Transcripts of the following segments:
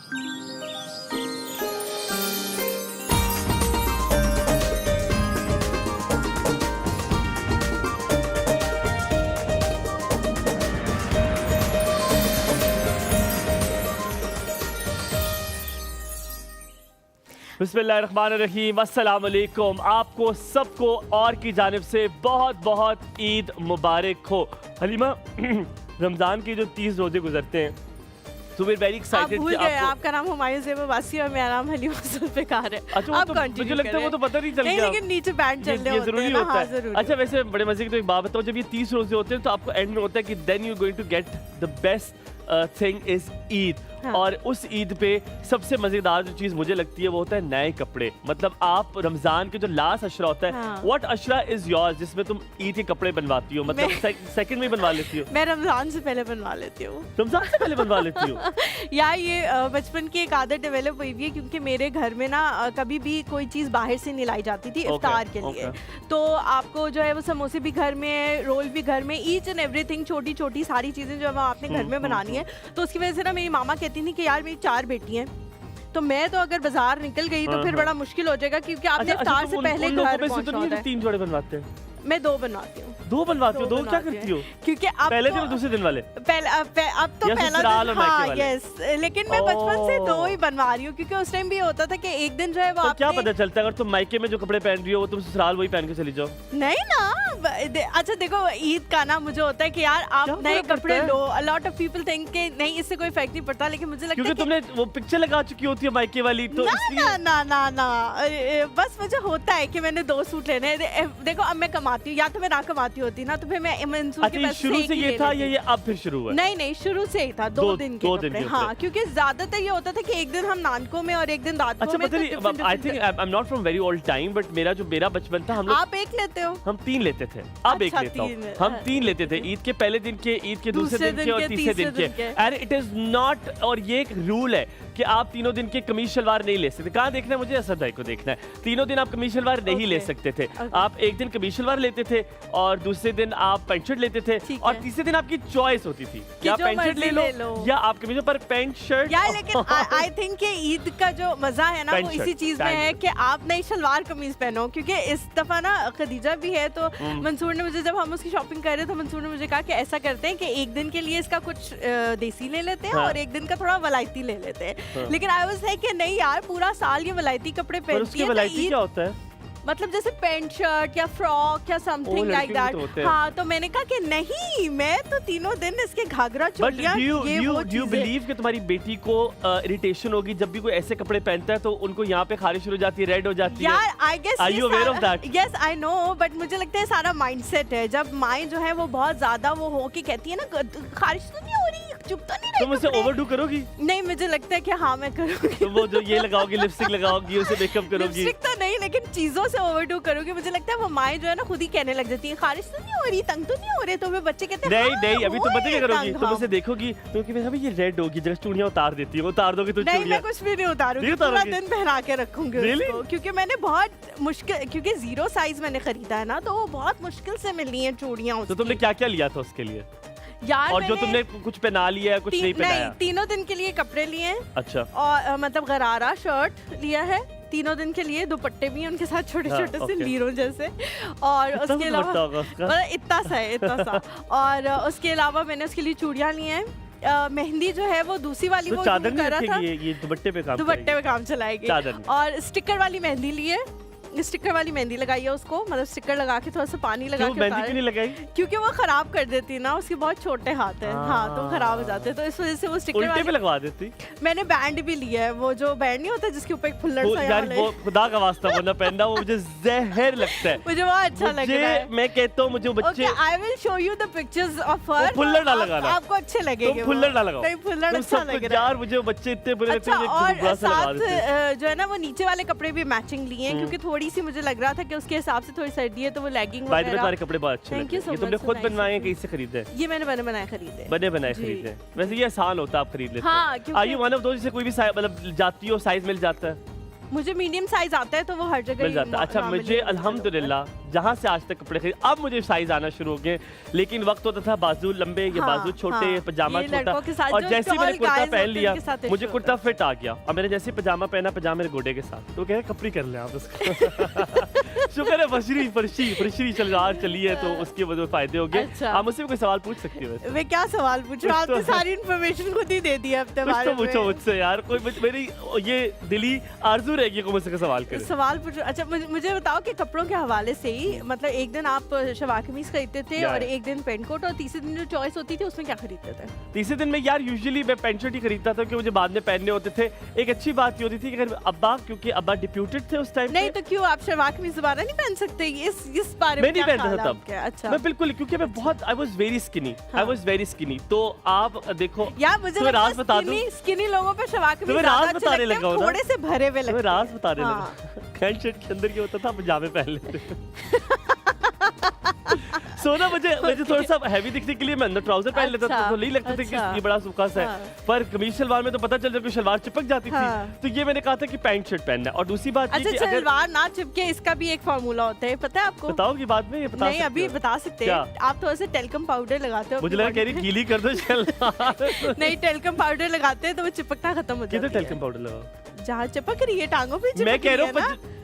बिस्मिल्लाहिर्रहमानिर्रहीम, अस्सलाम वालेकुम। आपको सबको और की जानिब से बहुत बहुत ईद मुबारक हो। हलीमा, रमज़ान के जो 30 रोजे गुजरते हैं तो वी वेरी एक्साइटेड कि आपको... आपका नाम हुमायूं ज़ेब वासी और मेरा नाम हलीमा जुल्फ़िकार है। अच्छा, तो मुझे लगता है वो तो पता नहीं चल गया, लेकिन नीचे बैंड चल रहे होते जरूरी हैं ना, होता है। जरूरी। अच्छा, वैसे बड़े मजे की तो एक बात बताओ, जब ये 30 रोजे होते हैं तो आपको एंड में होता है कि then you going to get the best thing is Eid. हाँ। और उस ईद पे सबसे मजेदार जो चीज मुझे लगती है वो होता है नए कपड़े। मतलब आप रमजान के जो लास्ट अशरा होता है, हाँ। व्हाट अशरा इज योर्स जिसमें तुम ईद के कपड़े बनवाती हो? मतलब सेकंड में बनवा लेती हो? मैं रमजान से पहले बनवा लेती हूँ। रमजान से पहले बनवा लेती हो? यार ये बचपन की एक आदत डेवलप हुई है, क्योंकि मेरे घर में ना कभी भी कोई चीज़ बाहर से नहीं लाई जाती थी इफ्तार के लिए। तो आपको जो है वो समोसे भी घर में, रोल भी घर में, ईच एंड एवरीथिंग, छोटी छोटी सारी चीज़ें जो है आपने घर में बनानी है। तो उसकी वजह से ना मेरी मामा कहती थी कि यार मेरी 4 बेटी हैं, तो मैं तो अगर बाजार निकल गई तो फिर बड़ा मुश्किल हो जाएगा, क्योंकि आपने इफ्तार से पहले घर पहुंचना होता है। 3 जोड़े बनवाते हैं? मैं 2 बनवाती हूँ। 2 बनवाती हो? 2 क्या करती हो? क्योंकि अब पहले दिन और दूसरे दिन वाले? अब तो पहला दिन, हाँ यस, लेकिन मैं बचपन से 2 ही बनवा रही हूँ, क्योंकि उस टाइम भी होता था कि एक दिन जो है वो क्या पता चलता है अगर तुम मायके में जो कपड़े पहन रही हो वो तुम ससुराल वही पहन के चली जाओ? नहीं ना, अच्छा देखो, ईद का ना मुझे होता है कि यार आप नए कपड़े लो। A lot of people think कि नहीं इससे कोई फर्क नहीं पड़ता, लेकिन मुझे लगता है क्योंकि तुमने वो पिक्चर लगा चुकी होती है मायके वाली, तो इसलिए ना बस मुझे होता है कि मैंने 2 सूट लेने हैं। देखो अब मैं कमाती हूँ, या तो मैं ना कमाती होती ना तो फिर मैं मंसूर के पैसे शुरू से ये था या ये अब फिर शुरू हुआ? नहीं, शुरू से ही था। 2 दिन के कपड़े। हाँ, क्योंकि ज्यादातर ये होता था कि एक दिन हम नानकों में और एक दिन दादकों में। अच्छा, आई think I am not from very old time, but मेरा बचपन था, हम लोग आप एक लेते हो, हम 3 लेते थे। अब एक लेता हूँ। हम 3 लेते थे, ईद के पहले दिन के, ईद के दूसरे दिन के और तीसरे दिन के। एंड इट इज नॉट, और ये एक रूल है कि आप तीनों दिन के कमीज शलवार नहीं ले सकते। कहाँ देखना है मुझे? असद भाई को देखना है। तीनों दिन आप कमीज शलवार नहीं ले सकते थे। आप एक दिन कमीज शलवार लेते थे और दूसरे दिन आप पैंट शर्ट लेते थे, और तीसरे दिन आपकी चॉइस होती थी कि आप पैंट शर्ट ले लो या आप कमीजों पर पैंट शर्ट। यार लेकिन आई थिंक कि ईद का जो मजा है ना वो इसी चीज में है कि आप नई शलवार कमीज पहनो। क्योंकि इस दफा ना खदीजा भी है, तो मंसूर ने मुझे, जब हम उसकी शॉपिंग कर रहे थे, मंसूर ने मुझे कहा कि ऐसा करते हैं कि एक दिन के लिए इसका कुछ देसी ले लेते हैं और एक दिन का थोड़ा वलायती ले लेते हैं। लेकिन आई वाज लाइक कि नहीं यार, पूरा साल ये वलायती कपड़े पहनती है, वलायती क्या होता है? मतलब जैसे पैंट शर्ट या फ्रॉक या समथिंग लाइक दैट। हाँ, तो मैंने कहा कि नहीं, मैं तो तीनों दिन इसके घाघरा चोलियां, ये वो चीजें। You believe कि तुम्हारी बेटी को इरिटेशन होगी जब भी कोई ऐसे कपड़े पहनता है तो उनको यहाँ पे खारिश शुरू हो जाती है, रेड हो जाती है? यार I guess, Are you aware of that? Yes, I know, but मुझे लगता है सारा माइंडसेट है। जब माएँ जो है वो बहुत ज्यादा वो हो के कहती है ना, खारिश तो नहीं हो रही, चुप तो नहीं रही, तुम उसे ओवरडू करोगी? नहीं, मुझे लगता है कि हाँ मैं करूँगी। तो वो जो ये लगाओगी, लिपस्टिक लगाओगी, उसे मेकअप करोगी? लिपस्टिक तो नहीं, लेकिन चीजों से ओवरडू करूँगी। मुझे लगता है वो माएँ जो है ना खुद ही कहने लग जाती है, खारिश तो नहीं हो रही, तंग तो नहीं हो रहे, तो वे बच्चे कहते हैं नहीं, अभी तुम पता क्या करोगी? तुम उसे देखोगी तो कि अभी ये रेड होगी, जरा चूड़ियां उतार देती है, वो उतार दोगे तो नहीं, मैं कुछ भी नहीं उतारूंगी, पूरा दिन पहना के रखूंगी उसको। क्योंकि मैंने बहुत मुश्किल, क्योंकि 0 साइज मैंने खरीदा है ना, तो वो बहुत मुश्किल से मिली है चूड़ियां। तो तुमने क्या क्या लिया था उसके लिए यार? और जो तुमने कुछ पहना लिया है, कुछ नहीं पहनाया? नहीं, 3 दिन के लिए कपड़े लिए। अच्छा। और मतलब गरारा शर्ट लिया है 3 दिन के लिए, दुपट्टे भी हैं उनके साथ छोटे छोटे से लीरों जैसे, और उसके अलावा इतना सा और उसके अलावा मैंने उसके लिए चूड़ियां ली हैं। मेहंदी जो है वो दूसरी वाली, वो चादर कर रहा था, ये दुपट्टे पे काम चलाएगी। और स्टिकर वाली मेहंदी ली है, स्टिकर वाली मेहंदी लगाई है उसको, मतलब स्टिकर लगा के थोड़ा सा पानी लगा के मेहंदी क्यों नहीं लगाई? क्योंकि वो खराब कर देती है ना, उसके बहुत छोटे हाथ हैं। हाँ, तो खराब हो जाते हैं, तो इस वजह से वो स्टिकर उल्टे पे लगवा देती। मैंने बैंड भी लिया है, वो जो बैंड नहीं होता जिसके ऊपर एक फुल्लड़ सा यार, वो खुदा का वास्ता वो ना पहनना, वो मुझे जहर लगता है। मुझे बहुत अच्छा लग रहा है। मैं कहता हूँ मुझे बच्चे, I will show you the pictures of her. फुल्लड़ ना लगाना, आपको अच्छे लगेंगे। फुल्लड़ ना लगाओ। नहीं, फुल्लड़ अच्छा लग रहा है यार, मुझे बच्चे इतने बुरे लगते हैं। और साथ जो है ना वो नीचे वाले कपड़े भी मैचिंग लिए हैं, क्योंकि थोड़ी सी मुझे लग रहा था कि उसके हिसाब से थोड़ी सर्दी है, तो वो लेगिंग वगैरह। तुम्हारे कपड़े बहुत अच्छे लगते हैं। ये तुमने खुद बनवाए हैं, कहीं से खरीदे? ये मैंने बने बनाए खरीदे। बने बनाए खरीदे? वैसे ये आसान होता है, आप खरीद लेते हैं। हाँ, are you one of those जिसे कोई भी मतलब जाती हो साइज मिल जाता है? मुझे मीडियम साइज आता है तो वो हर जगह मिल जाता है। अच्छा, मुझे अल्हम्दुलिल्लाह जहाँ से आज तक कपड़े खरीद, अब मुझे साइज आना शुरू हो गए, लेकिन वक्त होता था बाजू लंबे, ये बाजू छोटे, पजामा छोटा, और जैसे ही मैंने कुर्ता पहन लिया मुझे कुर्ता फिट आ गया, और मैंने जैसे पजामा पहना, पजामा मेरे गोडे के साथ, तो कह कपड़ी कर ले आप उसको। शुक्र है फरशी शलवार चली है तो उसके वजह फायदे हो गए। आप मुझसे भी कोई सवाल पूछ सकती हो? मैं क्या सवाल पूछूं, आपने सारी इन्फॉर्मेशन खुद ही दे दी है अपने बारे में। पूछो मुझसे यार, कोई मेरी ये दिली आरज़ू रहेगी कि मुझसे सवाल करे। सवाल पूछो। अच्छा, मुझे बताओ कि कपड़ों के हवाले से ही, मतलब एक दिन आप शलवार कमीज खरीदते थे और एक दिन पेंट कोट, और तीसरे दिन जो चॉइस होती थी उसमें क्या खरीदते थे? तीसरे दिन में यार यूजुअली मैं पेंट शर्ट ही खरीदता था क्योंकि मुझे बाद में पहनने होते थे। एक अच्छी बात ये होती थी कि अगर अब्बा, क्योंकि अब्बा डिप्यूटेड थे उस टाइम नहीं, तो क्यों आप शलवार कमीज दोबारा नहीं पहन सकते? इस बारे में मैं नहीं पहनता था तब। अच्छा, मैं बिल्कुल, क्योंकि मैं बहुत आई वाज वेरी स्किनी। तो आप देखो यार, मुझे राज बता दूं, स्किनी लोगों पे शलवार कमीज राज बताने लगा, थोड़े से भरे हुए लगते हैं। राज बताने लगा। पैंट शर्ट के अंदर क्या होता था, पजामे पहन लेते। सोना मुझे थोड़ा सा हैवी दिखने के लिए मैं अंदर ट्राउजर पहन लेता था, तो नहीं लगता था कि ये बड़ा सूखा सा है। पर कमीज शलवार में तो पता चल जाता, शलवार चिपक जाती थी, तो ये मैंने कहा था कि पैंट शर्ट पहनना है। और दूसरी बात अच्छा, शलवार ना चिपके इसका भी एक फार्मूला होता है, पता है आपको? बताओगी बाद में? ये बता नहीं, अभी बता सकते हैं। आप थोड़ा सा टेल्कम पाउडर लगाते हो? मुझे लगा कह रही गीली कर दो शलवार। नहीं, टेल्कम पाउडर लगाते हैं तो वो चिपकना खत्म हो जाता है। किधर टेल्कम पाउडर लगाओ? जहाँ चिपक रही है टांगों पे। मैं कह रहा हूँ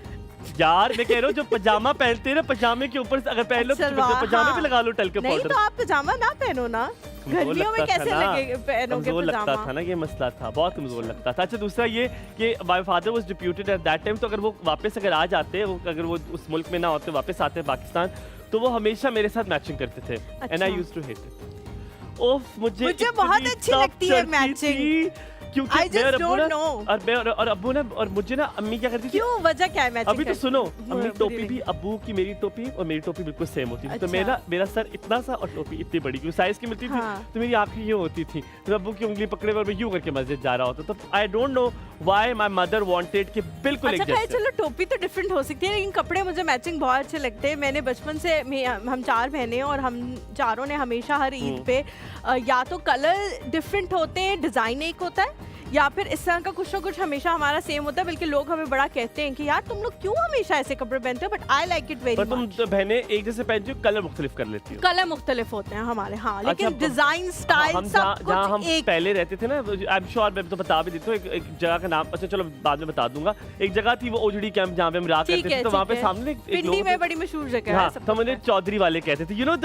यार, मैं कह रहा हूँ जो पजामा पहनते हैं ना, पजामे के ऊपर अगर पहन लो पजामे पे लगा लो टेल्कम पाउडर। नहीं तो आप पजामा ना पहनो ना, गर्मियों में कैसे लगे पहनोगे पजामा? लगता था ना, ये मसला था, बहुत कमजोर लगता था। अच्छा, दूसरा ये कि my father was deputed at that time, तो अगर वो वापस अगर आ जाते, अगर वो उस मुल्क में ना होते, वापस आते पाकिस्तान, तो वो हमेशा मेरे साथ मैचिंग करते थे। And I used to hate it. ओफ, मुझे बहुत अच्छी लगती है मैचिंग, क्योंकि और अब्बू ना, और मुझे ना अम्मी क्या करती थी, क्यों, वजह क्या है मैचिंग? अभी तो सुनो, अम्मी टोपी भी, अब्बू की मेरी टोपी और मेरी टोपी बिल्कुल सेम होती थी। तो मेरा सर इतना सा और टोपी इतनी बड़ी, क्योंकि साइज की मिलती थी, तो मेरी आंखें यूं होती थी, तो अब्बू की उंगली पकड़े और मैं यूं करके मस्जिद जा रहा होता। तो आई don't know why my mother wanted कि बिल्कुल एक जैसे। चलो, टोपी तो डिफरेंट हो सकती है, लेकिन कपड़े मुझे मैचिंग बहुत अच्छे लगते हैं। मैंने बचपन से, हम 4 बहनें और हम चारों ने हमेशा हर ईद पे या तो कलर डिफरेंट होते हैं, डिजाइन एक होता है, या फिर इस तरह का कुछ ना कुछ हमेशा हमारा सेम होता है। बल्कि लोग हमें बड़ा कहते हैं कि यार तुम लोग क्यों हमेशा ऐसे कपड़े पहनते हो, but I like it very much. तुम तो बहनें एक जैसे पहनती हो, कलर मुख्तलिफ कर लेती हो? कलर मुख्तलिफ होते हैं हमारे, हाँ, लेकिन डिजाइन स्टाइल सब कुछ जहाँ हम एक। पहले रहते थे ना, आई एम श्योर, मैं तो बता भी देता हूँ एक जगह का नाम, अच्छा चलो बाद में बता दूंगा। एक जगह थी वो ओजड़ी कैंप, जहाँ पे हम रहा करते थे, तो वहाँ पे सामने पिंडी में बड़ी मशहूर जगह है, तो मुझे चौधरी वाले कहते थे, you know,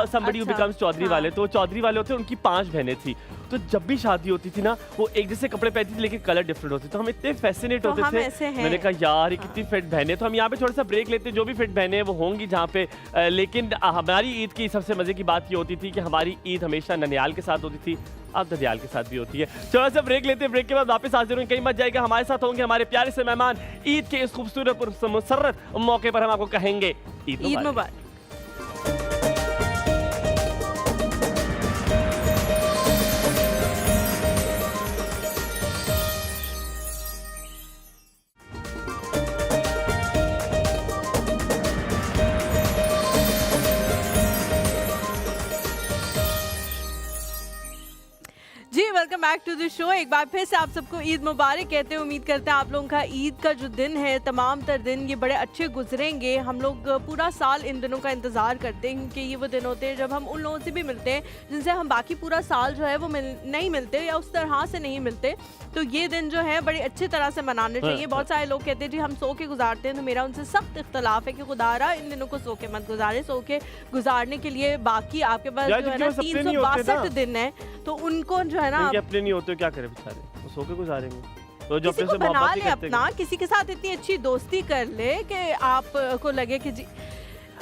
somebody who becomes Chaudhary वाले। तो चौधरी वाले होते, उनकी 5 बहनें थी, तो जब भी शादी होती थी ना, वो एक जैसे कपड़े पहनती थी लेकिन कलर डिफरेंट होते, तो हम इतने फैसिनेट होते थे। मैंने कहा यार ये कितनी फिट बहनें। तो हम यहाँ पे थोड़ा सा ब्रेक लेते, जो भी फिट बहनें वो होंगी जहाँ पे, लेकिन हमारी ईद की सबसे मजे की बात ये होती थी कि हमारी ईद हमेशा ननियाल के साथ होती थी, अब ददियाल के साथ भी होती है। थोड़ा सा ब्रेक लेते हैं, ब्रेक के बाद वापस हाजिर होंगे, कहीं मत जाएगा, हमारे साथ होंगे हमारे प्यारे से मेहमान। ईद के इस खूबसूरत और मुसर्रत मौके पर हम आपको कहेंगे ईद मुबारक। Welcome back to the show. एक बार फिर से आप सबको ईद मुबारक कहते हैं। उम्मीद करते हैं आप लोगों का ईद का जो दिन है, तमाम तर दिन ये बड़े अच्छे गुजरेंगे। हम लोग पूरा साल इन दिनों का इंतज़ार करते हैं, क्योंकि ये वो दिन होते हैं जब हम उन लोगों से भी मिलते हैं जिनसे हम बाकी पूरा साल जो है वो नहीं मिलते या उस तरह से नहीं मिलते। तो ये दिन जो है बड़ी अच्छी तरह से मनाने चाहिए। बहुत सारे लोग कहते हैं जी हम सो के गुजारते हैं, तो मेरा उनसे सख्त इख्तलाफ है कि खुदारा इन दिनों को सो के मत गुजारे। सो के गुजारने के लिए बाकी आपके पास जो है ना 362 दिन है, तो उनको जो है ना अपने नहीं होते, क्या करें बेचारे, वो सो के गुजारेंगे। तो जो किसी को बना ले अपना, किसी के साथ इतनी अच्छी दोस्ती कर ले कि आपको लगे कि जी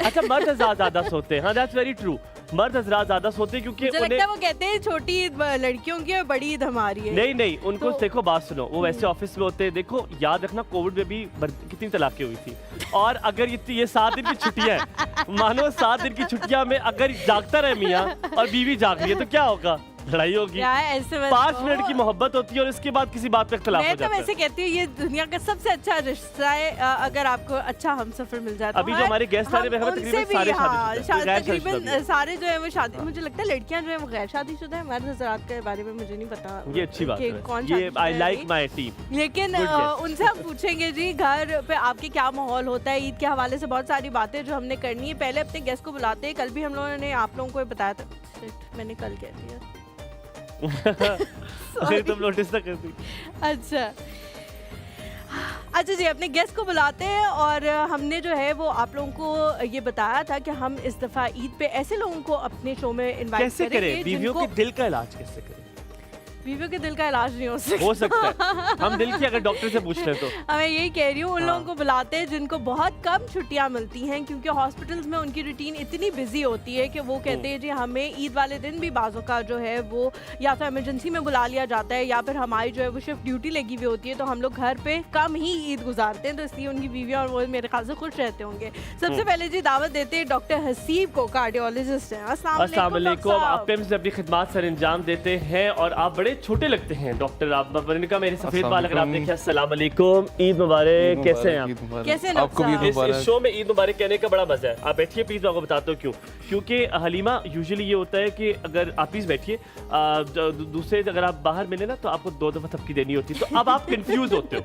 अच्छा, मर्द ज्यादा सोते हैं। हाँ, दैट्स वेरी ट्रू, मर्द हजरात ज्यादा सोते हैं क्योंकि मुझे लगता है वो कहते हैं छोटी ईद लड़कियों की और बड़ी ईद हमारी है। नहीं उनको तो देखो, बात सुनो, वो वैसे ऑफिस में होते हैं। देखो याद रखना, कोविड में भी कितनी तलाकें हुई थी, और अगर ये 7 दिन की छुट्टियां हैं, मानो 7 दिन की छुट्टियां में अगर जागता रहे मियाँ और बीवी जाग रही है तो क्या होगा? लड़ाई होगी, 5 मिनट की मोहब्बत होती है और इसके बाद किसी बात पे इख्तिलाफ हो मैं जाता तो है। वैसे कहती हूँ ये दुनिया का सबसे अच्छा रिश्ता है अगर आपको अच्छा हमसफर मिल जाता है। अभी जो हमारे गेस्ट आ रहे हैं तकरीबन सारे शादीशुदा हैं, तकरीबन सारे जो है वो शादी, मुझे लगता है लड़कियां जो है वो गैर शादीशुदा है। हमारे हज़रात के बारे में मुझे नहीं पता, ये अच्छी बात है, कौन ये आई लाइक माय टीम। लेकिन उनसे हम पूछेंगे जी घर पे आपके क्या माहौल होता है। ईद के हवाले से बहुत सारी बातें जो हमने करनी है। पहले अपने गेस्ट को बुलाते हैं। कल भी हम लोगों ने आप लोगों को बताया था, मैंने कल कह दिया अरे तुम नोटिस ना करती। अच्छा जी, अपने गेस्ट को बुलाते हैं और हमने जो है वो आप लोगों को ये बताया था कि हम इस दफ़ा ईद पे ऐसे लोगों को अपने शो में इनवाइट कैसे करें, बीवियों के दिल का इलाज कैसे करें? बीवियों के दिल का इलाज नहीं हो सकता है। हम दिल की अगर डॉक्टर से पूछ रहे तो मैं यही कह रही हूँ, उन लोगों को बुलाते हैं जिनको बहुत कम छुट्टियां मिलती हैं, क्योंकि हॉस्पिटल्स में उनकी रूटीन इतनी बिजी होती है कि वो कहते हैं जी हमें ईद वाले दिन भी बाज़ों का जो है वो या तो इमरजेंसी में बुला लिया जाता है या फिर हमारी जो है वो शिफ्ट ड्यूटी लगी हुई होती है, तो हम लोग घर पे कम ही ईद गुजारते हैं। तो इसलिए उनकी बीवियाँ और वो मेरे ख्याल से खुश रहते होंगे। सबसे पहले जी दावत देते हैं डॉक्टर हसीब को, कार्डियोलॉजिस्ट हैं। अस्सलाम वालेकुम। आप पे हमसे अपनी खिदमत सर अंजाम देते हैं और आप बड़े छोटे लगते हैं डॉक्टर। आप का मेरे सफेद बाल अगर आप देखें। अस्सलाम वालेकुम, ईद मुबारक। कैसे हैं आप? कैसे हैं आपको भी ईद मुबारक। इस शो में ईद मुबारक कहने का बड़ा मजा है। आप बैठिए प्लीज, मैं आपको बताता हूँ क्यों। क्योंकि हलीमा यूजुअली ये होता है कि अगर आप प्लीज बैठिए, दूसरे अगर आप बाहर मिले ना तो आपको 2 दफा थपकी देनी होती है। तो अब आप कंफ्यूज होते हो,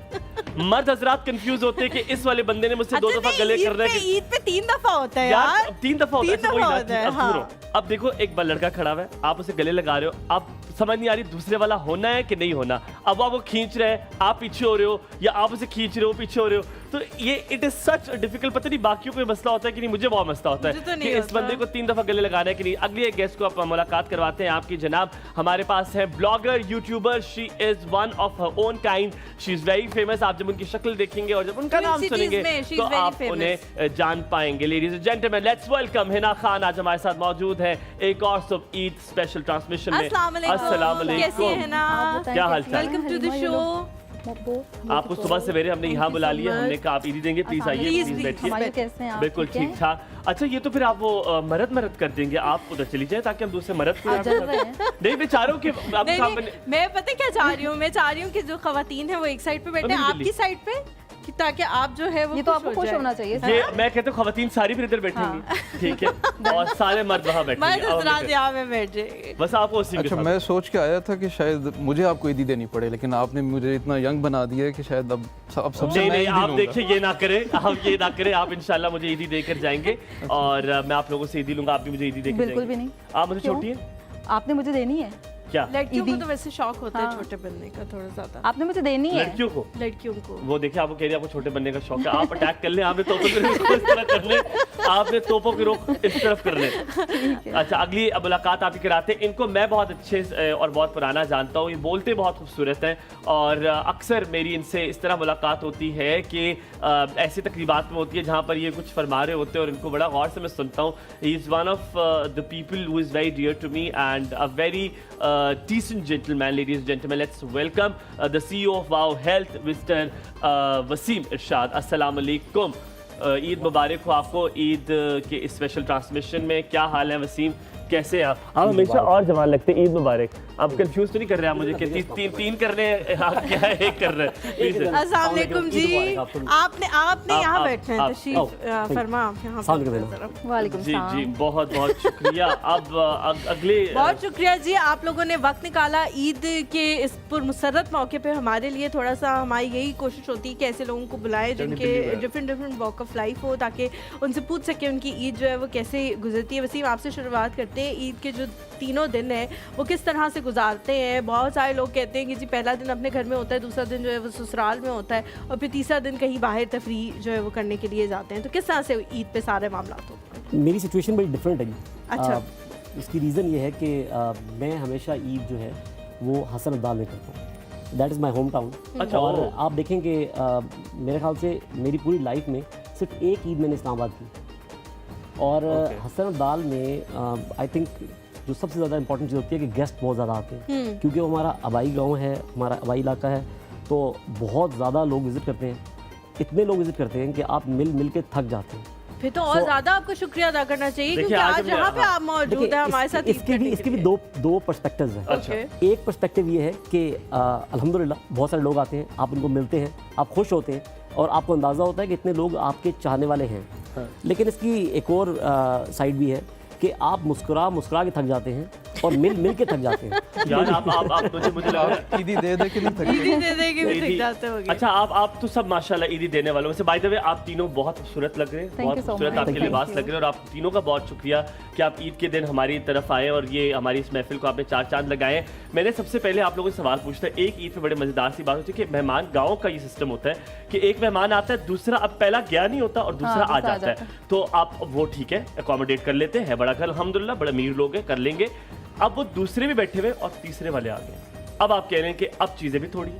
मर्द हजरात कंफ्यूज होते हैं कि इस वाले बंदे ने मुझसे 2 दफा गले करना है। ईद पे 3 दफा होता है यार, 3 दफा होता है। हाँ। अब देखो एक बार लड़का खड़ा हुआ है, आप उसे गले लगा रहे हो, आप समझ नहीं आ रही दूसरे वाला होना है कि नहीं होना। अब आप वो खींच रहे हैं, आप पीछे हो रहे हो, या आप उसे खींच रहे हो पीछे हो रहे हो। तो ये इट इज सच डिफिकल्ट। पता नहीं बाकियों को मसला होता है कि नहीं, मुझे बहुत मसला होता है तो कि इस बंदे को 3 दफा गले लगाना है कि नहीं। अगले एक गेस्ट को आप मुलाकात करवाते हैं आपकी जनाब। हमारे पास है blogger, YouTuber, she is one of her own kind, she is very famous. आप जब उनकी शक्ल देखेंगे और जब उनका नाम सुनेंगे तो आप उन्हें जान पाएंगे। Ladies and gentleman, let's welcome Hina Khan. आज हमारे साथ मौजूद है एक और सुब ईद स्पेशल ट्रांसमिशन में। अस्सलाम वालेकुम, क्या हाल चाल? Welcome to the show. आपको सुबह सवेरे हमने यहाँ बुला लिया, हमने कहा आप ईदी देंगे, प्लीज आइए, प्लीज बैठिए। कैसे हैं आप? बिल्कुल ठीक ठाक। अच्छा ये तो फिर आप वो मरद कर देंगे, आप उधर चली जाए ताकि हम दूसरे मरद को नहीं बेचारों के मैं पता क्या चाह रही हूँ, मैं चाह रही हूँ कि जो खवातीन है वो एक साइड पे बैठे, आपकी साइड पे, ताकि आप जो है वो ये तो आपको खुश होना चाहिए। ये मैं कहता हूँ खवातीन सारी फिर इधर बैठेंगी, ठीक है, और सारे मर्द वहाँ बैठेंगे, बस आपको उसी। अच्छा मैं सोच के आया था कि शायद मुझे आपको ईदी देनी पड़े, लेकिन आपने मुझे इतना यंग बना दिया है कि शायद अब सबसे नहीं, आप देखिए ये ना करें, आप ये ना करें। आप इंशाल्लाह मुझे ईदी देकर जाएंगे और मैं आप लोगों से ईदी लूंगा, आप भी मुझे ईदी देकर जाएंगे। बिल्कुल भी नहीं। आप मुझे छोटी हैं, आपने मुझे देनी है। क्या लड़कियों को तो वैसे शौक होता है छोटे बनने का थोड़ा ज्यादा, आपने मुझे देनी है। लड़कियों को वो देखिए आपको कह रही है आपको छोटे बनने का शौक है, आप अटैक कर ले, आपने तोपों की रोक इस तरह कर ले, आपने तोपों की रोक इस तरफ कर ले। अच्छा अगली मुलाकात आप ही कराते हैं। इनको मैं बहुत अच्छे और बहुत पुराना जानता हूँ, ये बोलते बहुत खूबसूरत हैं और अक्सर मेरी इनसे इस तरह मुलाकात होती है कि ऐसी तकरीबात में होती है जहाँ पर ये कुछ फरमा रहे होते हैं और इनको बड़ा गौर से मैं सुनता हूँ। He is one of the people who is very dear to me and a very decent gentleman. Ladies and gentlemen, let's welcome the CEO of Wow Health, Mr. Wasim Irshad. Assalamu alaikum. Eid मुबारक हो आपको। ईद के special transmission में क्या हाल है वसीम, कैसे हैं आप? हमेशा और जवान लगते हैं। ईद मुबारक। आप कंफ्यूज तो नहीं कर रहे हैं मुझे कि तीन कर रहे हैं, आप क्या है एक कर रहे हैं? अस्सलाम वालेकुम जी, आपने यहाँ बैठना है, तशरीफ फरमा आप यहाँ। वालेकुम जी जी, बहुत बहुत शुक्रिया। अब अगले बहुत शुक्रिया जी, आप लोगों ने वक्त निकाला ईद के इस पुरमसरत मौके पे हमारे लिए। थोड़ा सा हमारी यही कोशिश होती है कि ऐसे लोगों को बुलाएं जिनके डिफरेंट वॉक ऑफ लाइफ हो, ताकि उनसे पूछ सके उनकी ईद जो है वो कैसे गुजरती है। वसीम आपसे शुरुआत करते हैं, ईद के जो 3 दिन है वो किस तरह से गुजारते हैं? बहुत सारे लोग कहते हैं कि जी पहला दिन अपने घर में होता है, दूसरा दिन जो है वो ससुराल में होता है और फिर तीसरा दिन कहीं बाहर तफरी जो है वो करने के लिए जाते हैं। तो किस तरह से ईद पे सारे मामला होते हैं? मेरी सिचुएशन बड़ी डिफरेंट है। अच्छा इसकी रीज़न ये है कि मैं हमेशा ईद जो है वो हसन अब्दाल में करता हूँ। That is my home town. अच्छा, और आप देखें कि मेरे ख्याल से मेरी पूरी लाइफ में सिर्फ एक ईद मैंने इस्लामाबाद की और हसन अब्दाल में आई थिंक जो सबसे ज़्यादा इंपॉर्टेंट चीज़ होती है कि गेस्ट बहुत ज़्यादा आते हैं, क्योंकि वो हमारा आबाई गांव है, हमारा आबाई इलाका है, तो बहुत ज़्यादा लोग विज़िट करते हैं। इतने लोग विज़िट करते हैं कि आप मिल के थक जाते हैं। फिर तो और ज्यादा आपको शुक्रिया अदा करना चाहिए, देखिए, क्योंकि आज आज हमने- यहाँ पे आप मौजूद हैं हमारे साथ ईद करने इसके के भी लिए। दो पर्सपेक्टिव्स हैं। अच्छा। Okay. एक पर्सपेक्टिव ये है कि अल्हम्दुलिल्लाह बहुत सारे लोग आते हैं, आप उनको मिलते हैं, आप खुश होते हैं और आपको अंदाज़ा होता है कि इतने लोग आपके चाहने वाले हैं। हाँ। लेकिन इसकी एक और साइड भी है कि आप मुस्कुरा के थक जाते हैं और मिल के थक जाते हैं। यार आप मुझे लग रहा है आप ईदी दे के नहीं थकते? ईदी दे दे के भी ईदी- थक जाते होंगे। अच्छा, आप तो सब माशाल्लाह ईदी देने वाले हो। वैसे बाय द वे आप तीनों बहुत खूबसूरत लग रहे हैं, Thank बहुत you so खूबसूरत much. आपके Thank लिबास you. लग रहे हैं और आप तीनों का बहुत शुक्रिया कि आप ईद के दिन हमारी तरफ आए और ये हमारी इस महफिल को आपने 4 चांद लगाए हैं। मैंने सबसे पहले आप लोगों से सवाल पूछता है, एक ईद पे बड़े मजेदार सी बात होती है कि मेहमान, गाँव का ये सिस्टम होता है कि एक मेहमान आता है, दूसरा अब पहला गया नहीं होता और दूसरा आ जाता है, तो आप वो ठीक है अकोमोडेट कर लेते हैं, बड़ा घर अल्हम्दुलिल्लाह, बड़े अमीर लोग हैं, कर लेंगे। अब वो दूसरे भी बैठे हुए और तीसरे वाले आ गए। अब आप कह रहे हैं कि अब चीज़ें भी थोड़ी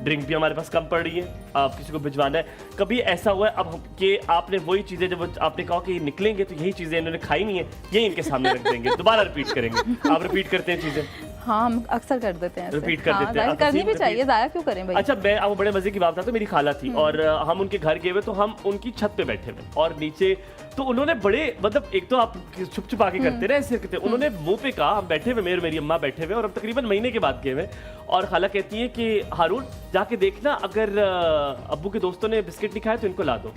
ड्रिंक भी हमारे पास कम पड़ रही है, आप किसी को भिजवाना है। कभी ऐसा हुआ है अब कि आपने वही चीज़ें, जब आपने कहा कि ये निकलेंगे तो यही चीज़ें इन्होंने खाई नहीं है, ये इनके सामने रख देंगे, दोबारा रिपीट करेंगे? आप रिपीट करते हैं चीज़ें? हाँ, हम अक्सर कर देते हैं ऐसे। Repeat कर हाँ, देते हैं। जाहिर आप करनी तस्लीम भी repeat- चाहिए, ज़ाया क्यों करें भाई। अच्छा, मैं आपको बड़े मजे की बात बताता हूँ। मेरी खाला थी और हम उनके घर गए हुए, तो हम उनकी छत पे बैठे हुए और नीचे तो उन्होंने बड़े, मतलब एक तो आप छुप छुपा के करते रहे ऐसे करते, उन्होंने मुंह पे कहा, हम बैठे हुए, मेरी अम्मा बैठे हुए और अब तकरीबन महीने के बाद गए हुए, और खाला कहती है कि हारून जाके देखना अगर अब्बू के दोस्तों ने बिस्किट नहीं खाए तो इनको ला दो।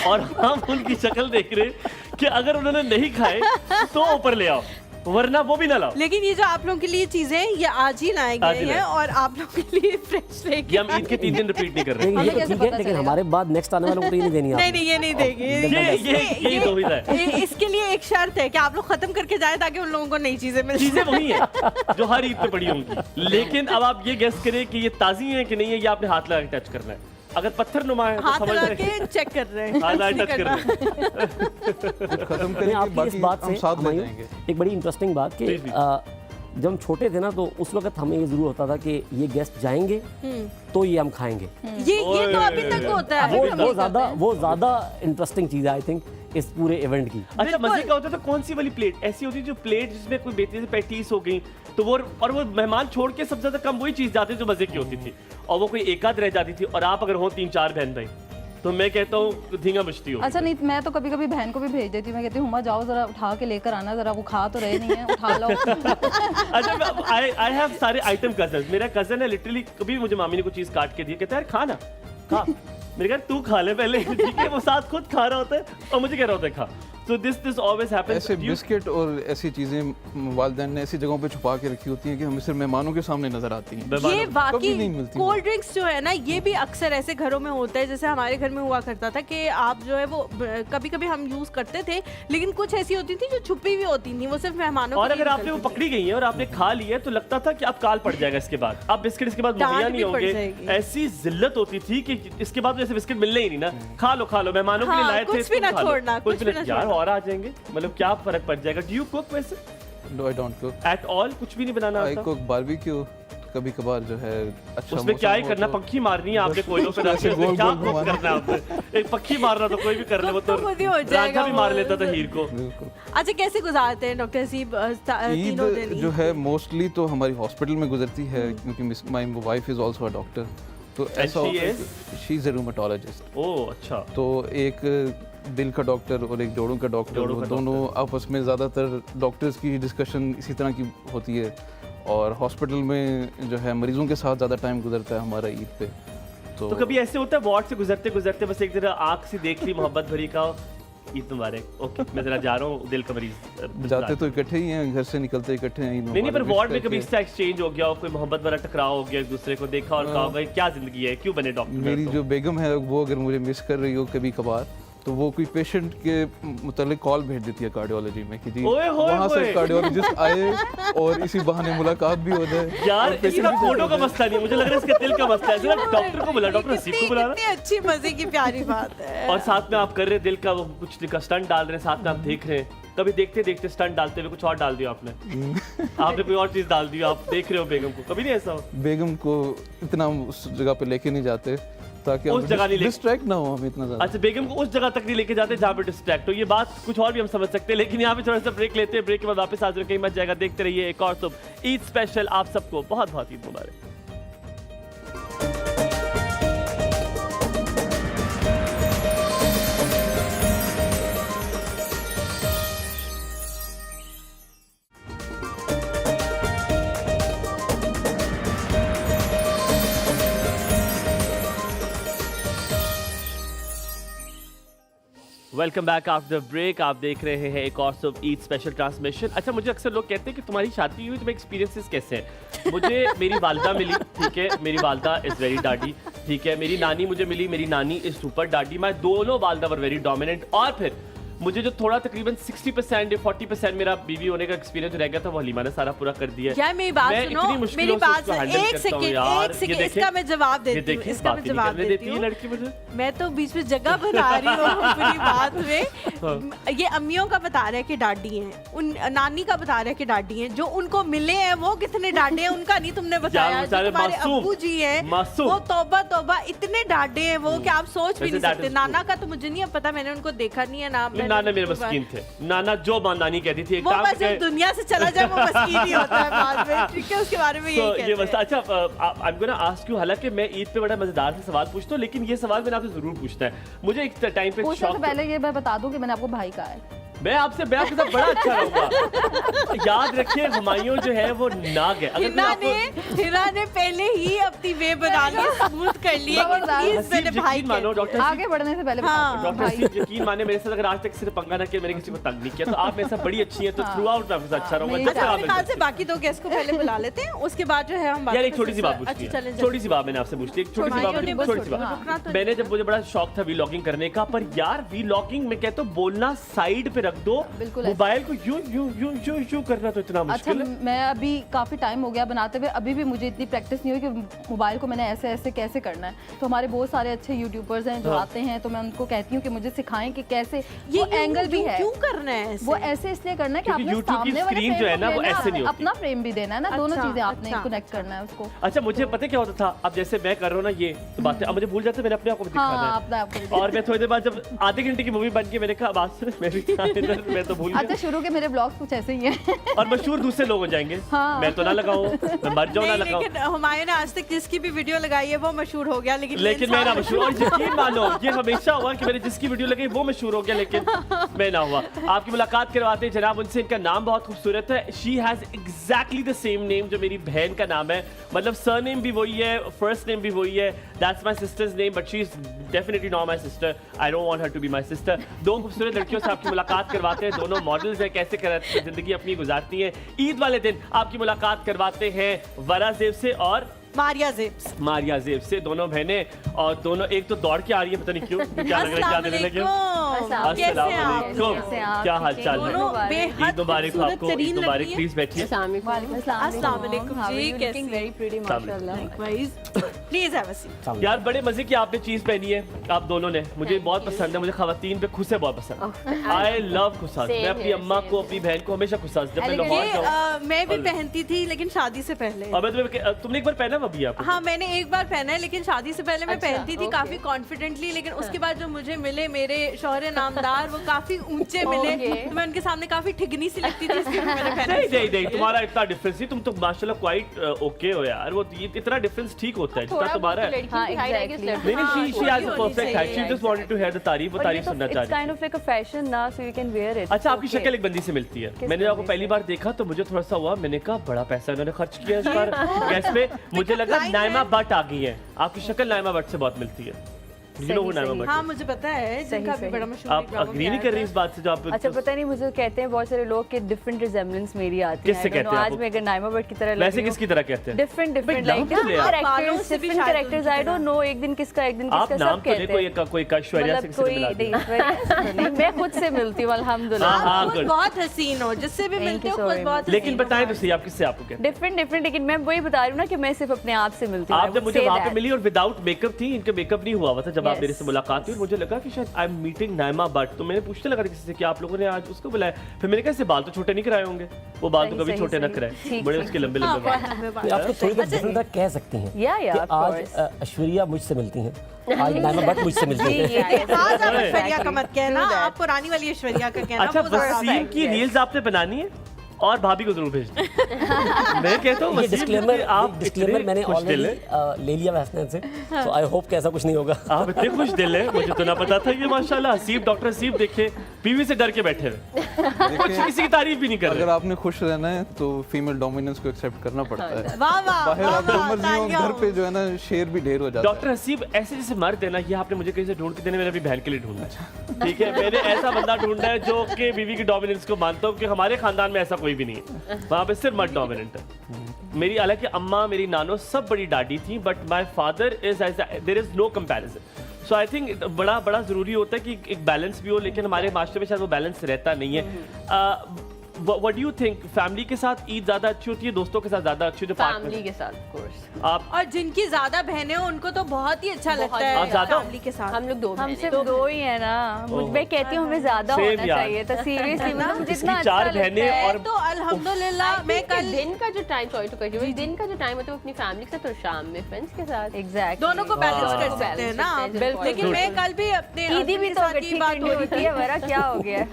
और हम उनकी शक्ल देख रहे कि अगर उन्होंने नहीं खाए तो ऊपर ले आओ, वरना वो भी ना लाओ। लेकिन ये जो आप लोगों के लिए चीजें ये आज ही लाए आज गए ही हैं लाए। और आप लोगों के लिए फ्रेश ये लेके हम ईद के 3 दिन रिपीट नहीं कर रहे। लेकिन ये हमें तो कैसे ठीक है, पता लेकिन चलेगा? हमारे बाद नेक्स्ट आने वालों को तो ये नहीं देनी नहीं आप। नहीं, ये नहीं देंगे। ये दुविधा है। इसके लिए एक शर्त है कि आप लोग खत्म करके जाएं ताकि उन लोगों को नई चीजें मिल चीजें वही हैं जो हर ईद पे पड़ी होंगी, लेकिन अब आप ये गेस करें कि ये ताजी है कि नहीं है, ये आपने हाथ लगा के टच करना है। अगर पत्थर नुमा है तो हाथ समझ लगा रहे के चेक कर रहे हैं। हाथ लगा नहीं टच कर करना। रहे हैं। खत्म मैं करेंगे, आपकी इस बाकी बात हम से साथ ले हुमायूं, जाएंगे। एक बड़ी इंटरेस्टिंग बात कि जी, जी। जब हम छोटे थे ना तो उस वक्त हमें ये जरूर होता था कि ये गेस्ट जाएंगे तो ये हम खाएंगे। ये तो अभी तक होता है। वो ज्यादा इंटरेस्टिंग चीज है आई थिंक इस पूरे इवेंट की। अच्छा, मजे का होता था कौन सी वाली प्लेट ऐसी होती है जो प्लेट जिसमें कोई बेहतरीन से पैटीज हो गई, तो वो और वो मेहमान छोड़ के सबसे ज्यादा कम वही चीज जाती जो मजे की होती थी, और वो कोई एक आध रह जाती थी, और आप अगर हो 3-4 बहन भाई तो मैं कहता हूँ धींगा मचती हो। अच्छा नहीं, मैं तो कभी कभी बहन को भी भेज देती हूँ, मैं कहती हूँ हुमा जाओ जरा उठा के लेकर आना, जरा वो खा तो रहे नहीं है, उठा लो। अच्छा, आई हैव सारे आइटम कजन। मेरा कजन है लिटरली, कभी मुझे मामी ने कोई चीज काट के दी, कहता है यार खा ना, खा। मेरे कहा तू खा ले पहले, ठीक है। वो साथ खुद खा रहा होता है और मुझे कह रहा होता है खा। So this always happens. ऐसे बिस्किट और ऐसी चीजें वालिदैन ने ऐसी जगहों पे छुपा के रखी होती हैं कि हमें सिर्फ मेहमानों के सामने नजर आती हैं। ये कभी नहीं वाकई मिलती कोल्ड ड्रिंक्स जो है ना, ये भी अक्सर ऐसे घरों में होता है, जैसे हमारे घर में हुआ करता था कि आप जो है वो कभी कभी हम यूज करते थे, लेकिन कुछ ऐसी होती थी जो छुपी हुई होती थी, वो सिर्फ मेहमानों और के लिए अगर आपने वो निकलती थी। पकड़ी गई है और आपने खा लिया है तो लगता था कि अब काल पड़ जाएगा इसके बाद, अब बिस्किट इसके बाद डांट मुहैया भी नहीं पड़ होंगे। जाएगी। ऐसी जिल्लत होती थी कि इसके बाद जैसे बिस्किट मिलने ही नहीं ना, खा लो मेहमानों के लिए हाँ, लाए थे, कुछ भी तुम ना खा लो। छोड़ना, कुछ कुछ भी भी ना यार छोड़ना। और आ जाएंगे, मतलब क्या फर्क पड़ जाएगा। डू यू कुक वैसे no I don't cook, at all? कुछ भी नहीं बनाना आई आता? कुक बारबेक्यू कभी कभार जो है। अच्छा उसमें क्या ही मौसम हो करना, तो- पंखी मारनी है आपने कोयलों पे रख के, ऐसे उसमें गोल क्या गोल कुक घुमाना। करना है आपने? एक पक्षी मारना तो कोई भी कर ले, वो तो तो खुद ही हो राजा जाएगा भी वो। मार लेता था हीर को। बिल्कुल। अच्छा, कैसे गुजारते हैं डॉक्टर हसीब ईद तीनों दिन? जो है मोस्टली तो हमारी हॉस्पिटल में गुजरती है, क्योंकि my wife is also a doctor, तो ऐसा she होता है is? She is a rheumatologist. Oh अच्छा। तो एक दिल का डॉक्टर और एक जोड़ों का डॉक्टर, जोड़ों वो का दोनों आपस में ज़्यादातर डॉक्टर्स की डिस्कशन इसी तरह की होती है, और हॉस्पिटल में जो है मरीजों के साथ ज़्यादा टाइम गुजरता है हमारा ईद पे। तो कभी ऐसे होता है वार्ड से गुजरते गुजरते बस एक जरा आंख से देख ली मोहब्बत भरी का, ईद मुबारक, ओके मैं जरा जा रहा हूँ, दिल का मरीज जाते तो इकट्ठे ही हैं, घर से निकलते इकट्ठे हैं, ईद नहीं, पर मुबारक वार्ड में wish कभी करके। इससे एक्सचेंज हो गया हो, कोई मोहब्बत भरा टकराव हो गया, एक दूसरे को देखा और कहा भाई क्या जिंदगी है, क्यों बने डॉक्टर? मेरी जो बेगम है वो अगर मुझे मिस कर रही हो कभी कभार, तो वो कोई पेशेंट के मुतालिक कॉल भेज देती है कार्डियोलॉजी में कि जी ओए होए वहाँ से होए। कार्डियोलॉजिस्ट आए और इसी बहाने मुलाकात भी हो जाए। यार और patient इसका भी फोटो हो का जाए। मसला नहीं है, मुझे लग रहा है इसके दिल का मसला है। जरा डॉक्टर को बुला, डॉक्टर हसीब को बुला कितनी अच्छी मजे की प्यारी बात है। और साथ में आप कर रहे दिल का वो कुछ स्टंट डाल रहे हैं, साथ में आप देख रहे हैं। कभी देखते देखते स्टंट डालते हुए कुछ और डाल दिया आपने, आपने कोई और चीज डाल दी, आप देख रहे हो बेगम को, कभी नहीं ऐसा हो? बेगम को इतना उस जगह पे लेके नहीं जाते ताकि उस जगह नहीं ले- डिस्ट्रैक्ट ना हो हम इतना ज़्यादा। अच्छा, बेगम को उस जगह तक नहीं लेके जाते जहाँ पे डिस्ट्रैक्ट हो। ये बात कुछ और भी हम समझ सकते हैं, लेकिन यहाँ पे थोड़ा सा ब्रेक लेते हैं, ब्रेक के बाद वापस हाजिर कहीं मत जाएगा। देखते रहिए एक और सुबह ईद स्पेशल। आप सबको बहुत बहुत ईद मुबारक। Welcome back after break. आप देख रहे हैं एक और सब ईद स्पेशल ट्रांसमिशन। अच्छा, मुझे अक्सर लोग कहते हैं कि तुम्हारी शादी हुई, तुम्हें एक्सपीरियंसेस कैसे हैं? मुझे मेरी वालदा मिली, ठीक है, मेरी वालदा इज़ वेरी डाडी, ठीक है। मेरी नानी मुझे मिली, मेरी नानी इज़ सुपर डाडी। मैं दोनों वालदा वर वेरी डोमिनेंट। और फिर मुझे जो थोड़ा तकरीबन 60% या 40% मेरा बीवी होने का एक्सपीरियंस रह गया था, वो हलीमा ने सारा पूरा कर दिया। यार मेरी बात सुनो, मेरी बात सुनो, एक सेकंड इसका मैं जवाब देती हूँ, इसका मैं जवाब देती हूँ। लड़की मुझे, मैं तो बीच में जगह बना रही हूँ अपनी बात में। ये अम्मियों का बता रहा है कि डाडी हैं, उन नानी का बता रहा है कि डाडी हैं, जो उनको मिले हैं वो कितने डाडे हैं उनका नहीं तुमने बताया। जो तुम्हारे अब्बू जी हैं वो तौबा तौबा इतने डाडे हैं वो कि आप सोच भी नहीं सकते। नाना का तो मुझे नहीं पता, मैंने उनको देखा नहीं है ना। नाना मेरे मस्कीन थे। नाना जो नानी कहती थी, वो बस जब दुनिया से चला जाए वो मस्कीन ही होता है बाद में, ठीक है, उसके बारे में यही कहते हैं। अच्छा, I am gonna ask you, हालांकि मैं ईद पे बड़ा मजेदार से सवाल पूछता हूँ, लेकिन ये सवाल मैंने आपसे जरूर पूछना है। मुझे एक टाइम पे पूछने से पहले ये मैं बता दूं कि मैंने आपको भाई कहा है। मैं आपसे साथ बड़ा अच्छा रहूंगा। याद रखिए, हुमायूं जो है वो नाग है। हिना ने पहले ही अपनी वे बना ली, स्मूथ कर ली है कि प्लीज मेरे भाई मानो डॉक्टर, आगे बढ़ने से पहले डॉक्टर यकीन माने मेरे साथ अगर आज तक सिर्फ पंगा ना किया, मैंने किसी को तंग नहीं किया, तो आप मेरे साथ बड़ी अच्छी हैं, तो थ्रू आउट मैं आपसे अच्छा रहूंगा। मेरे ख्याल से बाकी दो गेस्ट को पहले बुला लेते हैं, उसके बाद जो है हम यार एक छोटी सी बात पूछती है, छोटी सी बात मैंने आपसे पूछी, एक छोटी सी बात। मैंने जब मुझे बड़ा शौक था वीलॉगिंग करने का, पर यार वीलॉगिंग में कहता हूँ बोलना साइड पे रख दो, मोबाइल को यूं करना तो इतना मुश्किल है। मैं अभी काफी टाइम हो गया बनाते हुए, अभी भी मुझे इतनी प्रैक्टिस नहीं हुई कि मोबाइल को मैंने ऐसे ऐसे कैसे करना है। तो हमारे बहुत सारे अच्छे यूट्यूबर्स हैं जो आते हैं, तो मैं उनको कहती हूँ कि मुझे सिखाएं कि कैसे ये एंगल भी है, क्यों करना है वो ऐसे इसलिए करना है कि आपने सामने वाले जो है ना वो ऐसे नहीं होती, अपना फ्रेम भी देना है ना, दोनों चीजें आपने कनेक्ट करना है उसको। अच्छा, मुझे पता क्या होता था, अब जैसे मैं कर रहा हूँ ना ये बातें, अब मुझे भूल जाता है, मैंने अपने आप को दिखाना है। और मैं थोड़ी देर बाद जब आधे घंटे की मूवी बन के मैंने कहा मैं तो भूल गया। अच्छा, शुरू के मेरे ब्लॉग्स कुछ ऐसे ही हैं और मशहूर दूसरे लोग हो जाएंगे। मैं तो ना लगाऊं, मैं मर जाऊं ना लगाऊं। लेकिन हुमायूं ने आज तक जिसकी भी वीडियो लगाई है वो मशहूर हो गया, लेकिन मैं ना मशहूर। और यकीन मानो ये हमेशा हुआ कि मैंने जिसकी वीडियो लगाई वो मशहूर हो गया, लेकिन मैं ना हुआ। आपकी मुलाकात करवाते हैं जनाब उनसे। इनका नाम बहुत खूबसूरत है। She has exactly the same name जो मेरी बहन का नाम है, मतलब सरनेम भी वही है, फर्स्ट नेम भी वही है। That's my sister's name, but she is definitely not my sister. I don't want her to be my sister. दो खूबसूरत लड़कियों से आपकी मुलाकात करवाते हैं, दोनों मॉडल्स हैं, कैसे जिंदगी अपनी गुजारती हैं। ईद वाले दिन आपकी मुलाकात करवाते हैं वरा ज़ेब से और मारिया ज़ेब से, दोनों बहनें, और दोनों एक तो दौड़ के आ रही है, पता नहीं क्यों, क्या लग रहा है, क्या देने लगे। अस्सलाम वालेकुम, क्या हाल चाल है? ईद मुबारक आपको, ईद मुबारक। प्लीज बैठिए। अस्सलाम वालेकुम जी, प्लीज हैव अ सीट। यार बड़े मजे की आपने चीज पहनी है आप दोनों ने, मुझे बहुत पसंद है। मुझे खवातीन पे खुसे बहुत पसंद। आई लव खुसास। मैं अपनी अम्मा को, अपनी बहन को हमेशा खुसास, जब मैं लाहौर जाऊं। मैं भी पहनती थी लेकिन शादी से पहले। तुमने एक बार पहना अभी? आप? हाँ, मैंने एक बार पहना है, लेकिन शादी से पहले मैं पहनती थी काफी कॉन्फिडेंटली, लेकिन उसके बाद जो मुझे मिले मेरे शौहरे नामदार, वो काफी ऊंचे मिले, तो मैं उनके सामने काफी ठिगनी सी लगती थी, इसलिए मैंने पहना। नहीं, तुम्हारा इतना डिफरेंस नहीं, तुम तो माशाल्लाह क्वाइट ओके हो यार। वो इतना डिफरेंस ठीक होता है जितना तुम्हारा है। नहीं, she has a perfect height, she just wanted to hear the तारीफ, वो तारीफ सुनना चाह रही है। It's kind of like a fashion ना, so you can wear it. अच्छा, आपकी शक्ल एक बंदी से मिलती है। मैंने आपको पहली बार देखा तो मुझे थोड़ा सा हुआ, मैंने कहा बड़ा पैसा इन्होंने खर्च किया इस बार गैस पे। मुझे लगा नाइमा भट्ट आ गई है। आपकी शक्ल नाइमा भट्ट से बहुत मिलती है। हाँ, मुझे पता है, जिनका भी बड़ा मशहूर। आप अग्री नहीं कर रही इस बात से जो आप? अच्छा, पता नहीं, मुझे कहते हैं बहुत सारे लोग कि डिफरेंट रिजेम्बलेंस मेरी आती है। किससे कहते हैं? आज मैं अगर नाइमा भट्ट की तरह वैसे किसकी तरह कहते हैं? Different like characters. I don't no, एक दिन किसका एक दिन किसका, सब कहते हैं। कोई ऐश्वर्या से नहीं, मैं खुद से मिलती हूँ अल्हम्दुलिल्लाह। बहुत हसीन हो, जिससे भी मिलती हो खुद बहुत। लेकिन बताएं तो सही, आप किससे आपको कहते हैं? डिफरेंट, लेकिन मैं वही बता रही हूँ ना कि मैं सिर्फ अपने आप से मिलती हूँ। आप जब मुझे वहाँ पे मिली और विदाउट मेकअप थी, इनका मेकअप नहीं हुआ हुआ था जब आप मेरे से मुलाकात हुई, मुझे लगा कि शायद I am meeting Naima Bhatt. तो मैंने पूछने लगा किसी से कि आप लोगों ने आज उसको बुलाया, फिर मैंने कहा बाल तो छोटे नहीं कराए होंगे। वो बाल तो कभी छोटे न कराए, बड़े उसके लंबे लंबे बाल। आप तो थोड़ी डिफरेंट कह सकती हैं कि आज ऐश्वर्या मुझसे मिलती हैं, आज नाइमा भट्ट मुझसे मिलती हैं। आज आप ऐश्वर्या का मत कहना, आप पुरानी वाली ऐश्वर्या का कहना। अच्छा, वसीम की रील्स आपने बनानी है? और भाभी को जरूर भेजना। मैं कहता हूँ ये डिस्क्लेमर मैंने खुश दिल ऑलरेडी है। ले लिया हसनैन से, तो आई होप कि ऐसा कुछ नहीं होगा। आप इतने खुश दिल है, मुझे तो ना पता था कि माशाल्लाह हसीब, डॉक्टर हसीब देखे बीवी से डर के बैठे हुए, कुछ किसी की तारीफ भी नहीं कर अगर रहे। आपने खुश रहना है तो फीमेल डोमिनेंस को एक्सेप्ट करना पड़ता है। वाह वाह बाहर आप जो वाह, मर्जी हो, तालियां घर पे हो। जो है ना शेर भी ढेर हो जाता डॉक्टर हसीब ऐसे जैसे मर्द है ना, ये आपने मुझे कहीं से ढूंढ के देने, मैंने अपनी बहन के लिए ढूंढना है। ठीक है, मैंने ऐसा बंदा ढूंढना है जो कि बीवी की डोमिनेंस को मानता हूँ, कि हमारे खानदान में ऐसा कोई भी नहीं है, वहाँ पे सिर्फ मर्द डोमिनेंट है। मेरी हालांकि अम्मा, मेरी नानो सब बड़ी डाडी थी, but my father is there is no comparison. So I think बड़ा ज़रूरी होता है कि एक बैलेंस भी हो, लेकिन हमारे माशरे में शायद वो बैलेंस रहता नहीं है। What do you think? Family के साथ ईद ज्यादा अच्छी होती है, दोस्तों के साथ ज्यादा अच्छी होती है? फैमिली के साथ of course। आप और जिनकी ज्यादा बहनें हो उनको तो बहुत ही अच्छा लगता आप है ज्यादा? फैमिली के साथ। हम लोग दो हम बहनें सिर्फ हैं। दो ही है ना, मैं कहती हूँ हमें ज्यादा Same होना यार। चाहिए, तो सीरियसली मतलब मुझे इसकी इतना अच्छा 4 लगता बहनें है। और तो अल्हम्दुलिल्लाह मैं कल दिन का जो time, sorry to cut you, दिन का जो टाइम होता है वो अपनी फैमिली के साथ और शाम में फ्रेंड्स के साथ। एग्जैक्टली दोनों को बैलेंस हाँ। कर सकते हैं ना आप। balance बिल्कुल। लेकिन मैं कल भी अपने ईदी भी husband के तो साथ इकट्ठी यही बात करनी हो रही होती है, मेरा क्या हो गया।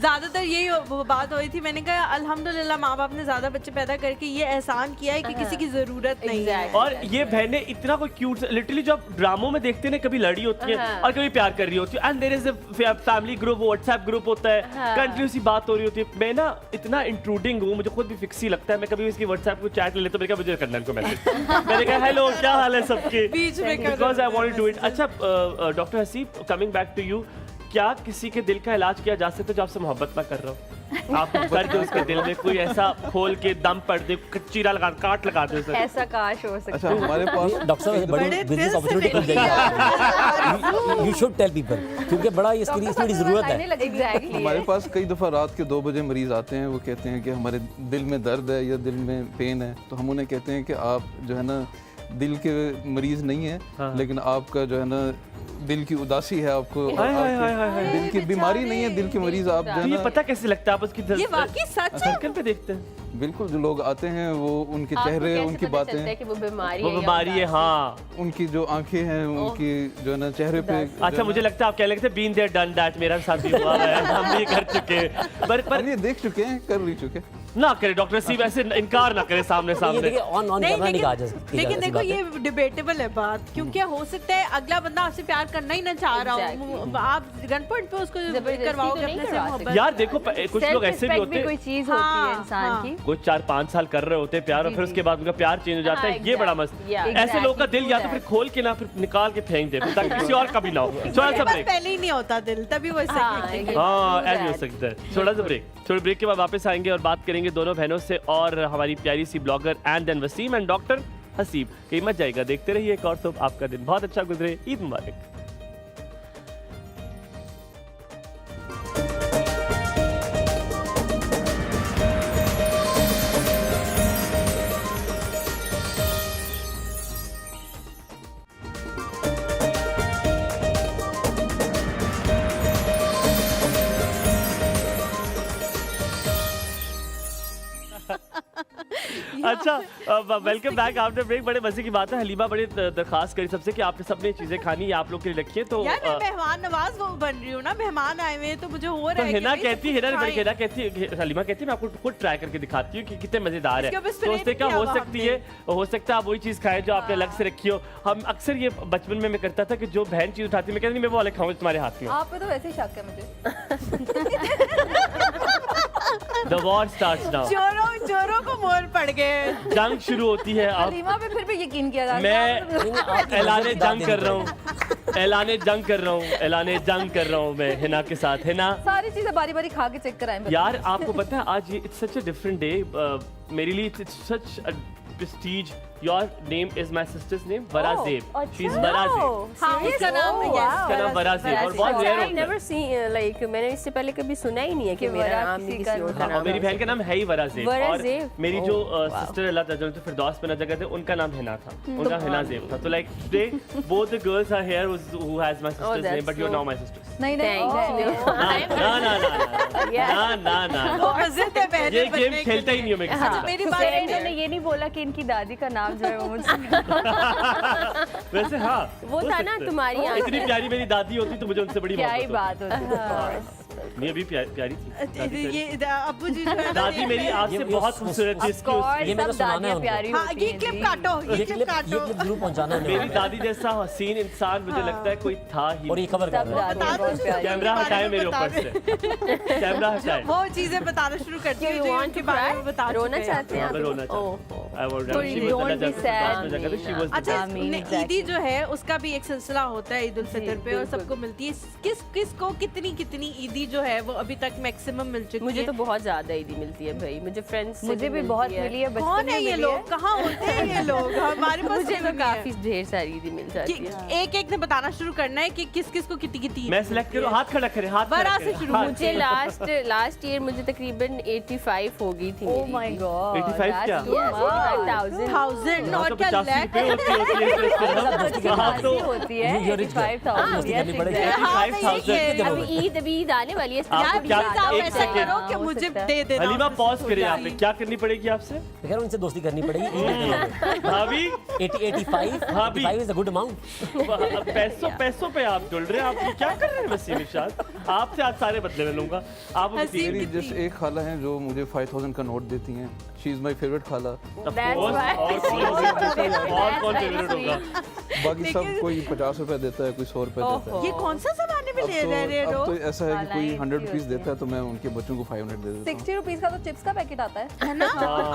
ज्यादातर यही वो बात हो रही थी। मैंने कहा अल्हम्दुलिल्लाह माँ बाप ने ज्यादा बच्चे पैदा करके ये एहसान किया है कि किसी की जरूरत नहीं है। Exactly। और ये बहनें इतना कोई क्यूट, लिटरली जो आप ड्रामों में देखते हैं ना, कभी लड़ी होती है और कभी प्यार कर रही होती है, and there is a family group, WhatsApp group होता है, कंटिन्यूसली बात हो रही होती है। मैं ना इतना इंट्रूडिंग हूँ, मुझे खुद भी फिक्स ही लगता है, मैं कभी इसकी व्हाट्सएप को चैट ले लेता हूँ, मैंने कहा मुझे करना है इनको मैसेज, मैंने कहा हेलो क्या हाल है सबके, बीच में कर because I want to do it. अच्छा doctor Haseeb, coming back to you, क्या किसी के दिल का इलाज किया जा सकता है जो आपसे मोहब्बत ना कर रहा हो? आप कर दो उसके दिल में, कोई ऐसा खोल के दम पड़ दे, चीरा लगा, काट लगा दे उसे। ऐसा काश हो सकता अच्छा हमारे पास डॉक्टर साहब बड़ी बड़े बिजनेस दिल से अपॉर्चुनिटी मिल जाएगी, यू शुड टेल पीपल, क्योंकि बड़ा इसकी बड़ी जरूरत है। एग्जैक्टली हमारे पास कई दफ़ा रात के 2 बजे मरीज आते हैं, वो कहते हैं कि हमारे दिल में दर्द है या दिल में पेन है, तो हम उन्हें कहते हैं कि आप जो है ना दिल के मरीज नहीं है, लेकिन आपका जो है ना दिल की उदासी है, आपको हाय हाय हाय हाय हाय। दिल की बीमारी नहीं है, दिल के मरीज आप जो तो है ये ना पता कैसे लगता है आप उसकी ये वाकई सच है। धड़कन पे देखते हैं? बिल्कुल, जो लोग आते हैं वो उनके चेहरे, उनकी बातें, कि वो बीमारी वो है या बीमारी है, उदासी। हाँ। उनकी जो आंखें हैं, उनकी जो है ना चेहरे पे अच्छा मुझे लगता है आप कह लगते हैं बीन देयर डन दैट, मेरा साथ भी हुआ है, हम भी कर चुके हैं। पर ये देख चुके हैं, कर भी चुके। ना करे डॉक्टर सीब, ऐसे इनकार ना करे सामने ये सामने। देखिए ऑन नहीं, करना नहीं कहा जा सकता। लेकिन देखो ये डिबेटेबल है बात, क्योंकि हो सकता है अगला बंदा आपसे प्यार करना ही ना चाह रहा हो, आप गन पॉइंट पे उसको जबरदस्ती करवाओगे तो नहीं अपने से करवा मोहब्बत। यार देखो कुछ लोग ऐसे भी होते कोई हैं, चीज होती है हाँ, इंसान हाँ। की। कुछ 4-5 साल कर रहे होते हैं प्यार, और फिर उसके बाद उनका प्यार चेंज हो जाता है, ये बड़ा मस्त। Yeah, ऐसे लोगों का दिल या तो फिर खोल के ना, फिर निकाल के फेंक दे, फिर ताकि किसी और का भी ना हो। थोड़ा सा बस ब्रेक, पहले ही नहीं होता दिल, तभी वो ऐसे हाँ, करते हैं। हाँ ऐसे हो सकता है। थोड़ा सा ब्रेक, थोड़े ब्रेक के बाद वापस आएंगे और बात करेंगे दोनों बहनों से और हमारी प्यारी सी blogger and then Wasim and doctor Haseeb. कहीं मत जाएगा, देखते रहिए एक और तो आपका दिन बहुत अच्छा गुजरे। ईद मुबारक। अच्छा वेलकम बैक आफ्टर ब्रेक। बड़े मजे की बात है, हलीमा बड़ी दरखास्त करी सबसे कि आपने सबने चीजें खानी है, आप लोग के लिए रखिए। तो यार मैं मेहमान नवाज वो बन रही हूँ ना, मेहमान आए हुए हैं तो मुझे हो रहा है हिना कि कहती है, सब हिना कुछ हिना कहती है, हलीमा कहती है मैं आपको खुद ट्राई करके दिखाती हूँ कि कितने मजेदार है। इसके ऊपर तो स्प्रे उसने क्या किया हो हुआ सकती है, हो सकता है आप वही चीज खाएं जो आपने अलग से रखी हो। हम अक्सर ये बचपन में मैं करता था कि जो बहन चीज उठाती मैं कहती नहीं मैं वो अलग खाऊंगा तुम्हारे हाथ में। आप पे तो वैसे ही शक है मुझे। द वॉर स्टार्ट्स नाउ, चोरों को मोर पड़ गए। जंग शुरू होती है। अब हलीमा पे फिर भी यकीन किया जा मैं ऐलाने जंग कर रहा हूँ, ऐलाने जंग कर रहा हूँ, ऐलाने जंग कर रहा हूँ मैं हिना के साथ। हिना सारी चीजें बारी बारी खा के चेक कराएं। यार आपको पता है आज ये it's such a different day मेरे लिए, it's such a prestige. Your name is my sister's name, Warazeb. She is Warazeb, हाँ उसका नाम इसका नाम वराज़ेब, और बहुत रेयर होता है। नेवर सीन, लाइक मैंने इससे पहले कभी सुना ही नहीं है कि मेरा नाम भी किसी और का हाँ, नाम और मेरी बहन का नाम है ही वराज़ेब, और वराज़ेब। मेरी जो सिस्टर अल्लाह ताला जन्नत फिरदौस में नज़र करते हैं उनका नाम हिना था, उनका हिना ज़ेब था। तो like today both the girls are here who has my sister's name, but you are now my sisters. नहीं ना ना ना वो मस्जिद है पहले ये गेम खेलता ही नहीं हूँ मैं किसी के साथ। मेरी बात हुसैन है। इन्होंने ये नहीं बोला कि इनकी दादी का नाम जो है वो मुझसे वैसे हाँ वो हो था ना सकता है। तुम्हारी इतनी प्यारी मेरी दादी होती तो मुझे उनसे बड़ी क्या ही मोहब्बत बात होती है। नहीं अभी प्यारी थी ये अब्बू जी जो है ना, दादी मेरी आपसे ये बहुत खूबसूरत थी इसकी उसकी। ये मेरे को सुनाना है उनको। प्यारी हाँ होती ये हैं क्लिप जी। काटो, ये क्लिप ये काटो। क्लिप जरूर पहुंचाना है मेरी दादी जैसा हसीन इंसान मुझे लगता है कोई था ही और ये कवर कर सब रहा है। दादी बहुत प्यारी। कैमरा हटाए मेरे ऊपर से कैमरा हटाए वो चीजें बताना शुरू करती है You जो want उनके to बारे cry? में बता रोना चुके हैं। चाहते हैं मैं रोना आप? चाहता हूँ। I want Don't she was be the sad, last में जगह she was the अच्छा I mean, ईदी जो है उसका भी एक सिलसिला होता है ईद उल फितर पे और बिल्कुल। सबको मिलती है। किस को कितनी ईदी जो है वो अभी तक मैक्सिमम मिल चुकी मुझे है? तो बहुत ज्यादा ईदी मिलती है भाई, मुझे फ्रेंड्स मुझे भी बहुत मिली है, बचपन कौन में है ये मिली लोग, कहाँ होते हैं ये लोग? हमारे पास मुझे तो नहीं है। काफी ढेर सारी ईदी मिल जाती है। एक एक ने बताना शुरू करना है कि किस को कितनी मैं सिलेक्ट करूँ हाथ खड़ा करें हाथ बड़ा खड़ा से करें, शुरू, हाथ। मुझे लास्ट ईयर मुझे तकरीबन 85 हो गई थी ओह माय गॉड 85 क्या? 85,000 थाउजेंड हाँ, और तो क्या 85 लैख रुपए होती है तो हाँ तो होती है ये rich girl। 85,000 दोस्ती करनी पड़ेगी। 85,000 अभी ईद आने वाली है। आपको यार क्या प्लीज आप एक ऐसा सेकंड करो कि हो मुझे सकता है। दे देना। हलीमा उससे पॉज हो करें यहाँ पे जाएगी। क्या करनी पड़ेगी आपसे मैं कह रहा हूँ इनसे दोस्ती करनी पड़ेगी। भाभी 85 हाँ भी। 85 इज अ गुड अमाउंट। पैसों पे आप डुल रहे हैं आप ये क्या कर रहे हैं वसीम इरशाद आपसे आज सारे बदले में लूंगा आप हसीन मेरी कितनी? जस्ट एक खाला हैं जो मुझे 5000 का नोट देती हैं। शी इज़ माई फेवरेट खाला। और कौन फेवरेट होगा बाकी सब कोई 50 रुपए देता है, कोई 100 रुपए देता है। ये कौन सा जमाने में ले रहे अब हो? तो ऐसा है कि कोई 100 रुपीस देता है तो मैं उनके बच्चों को 500 दे देता हूँ। 60 रुपीज का तो चिप्स का पैकेट आता है। है ना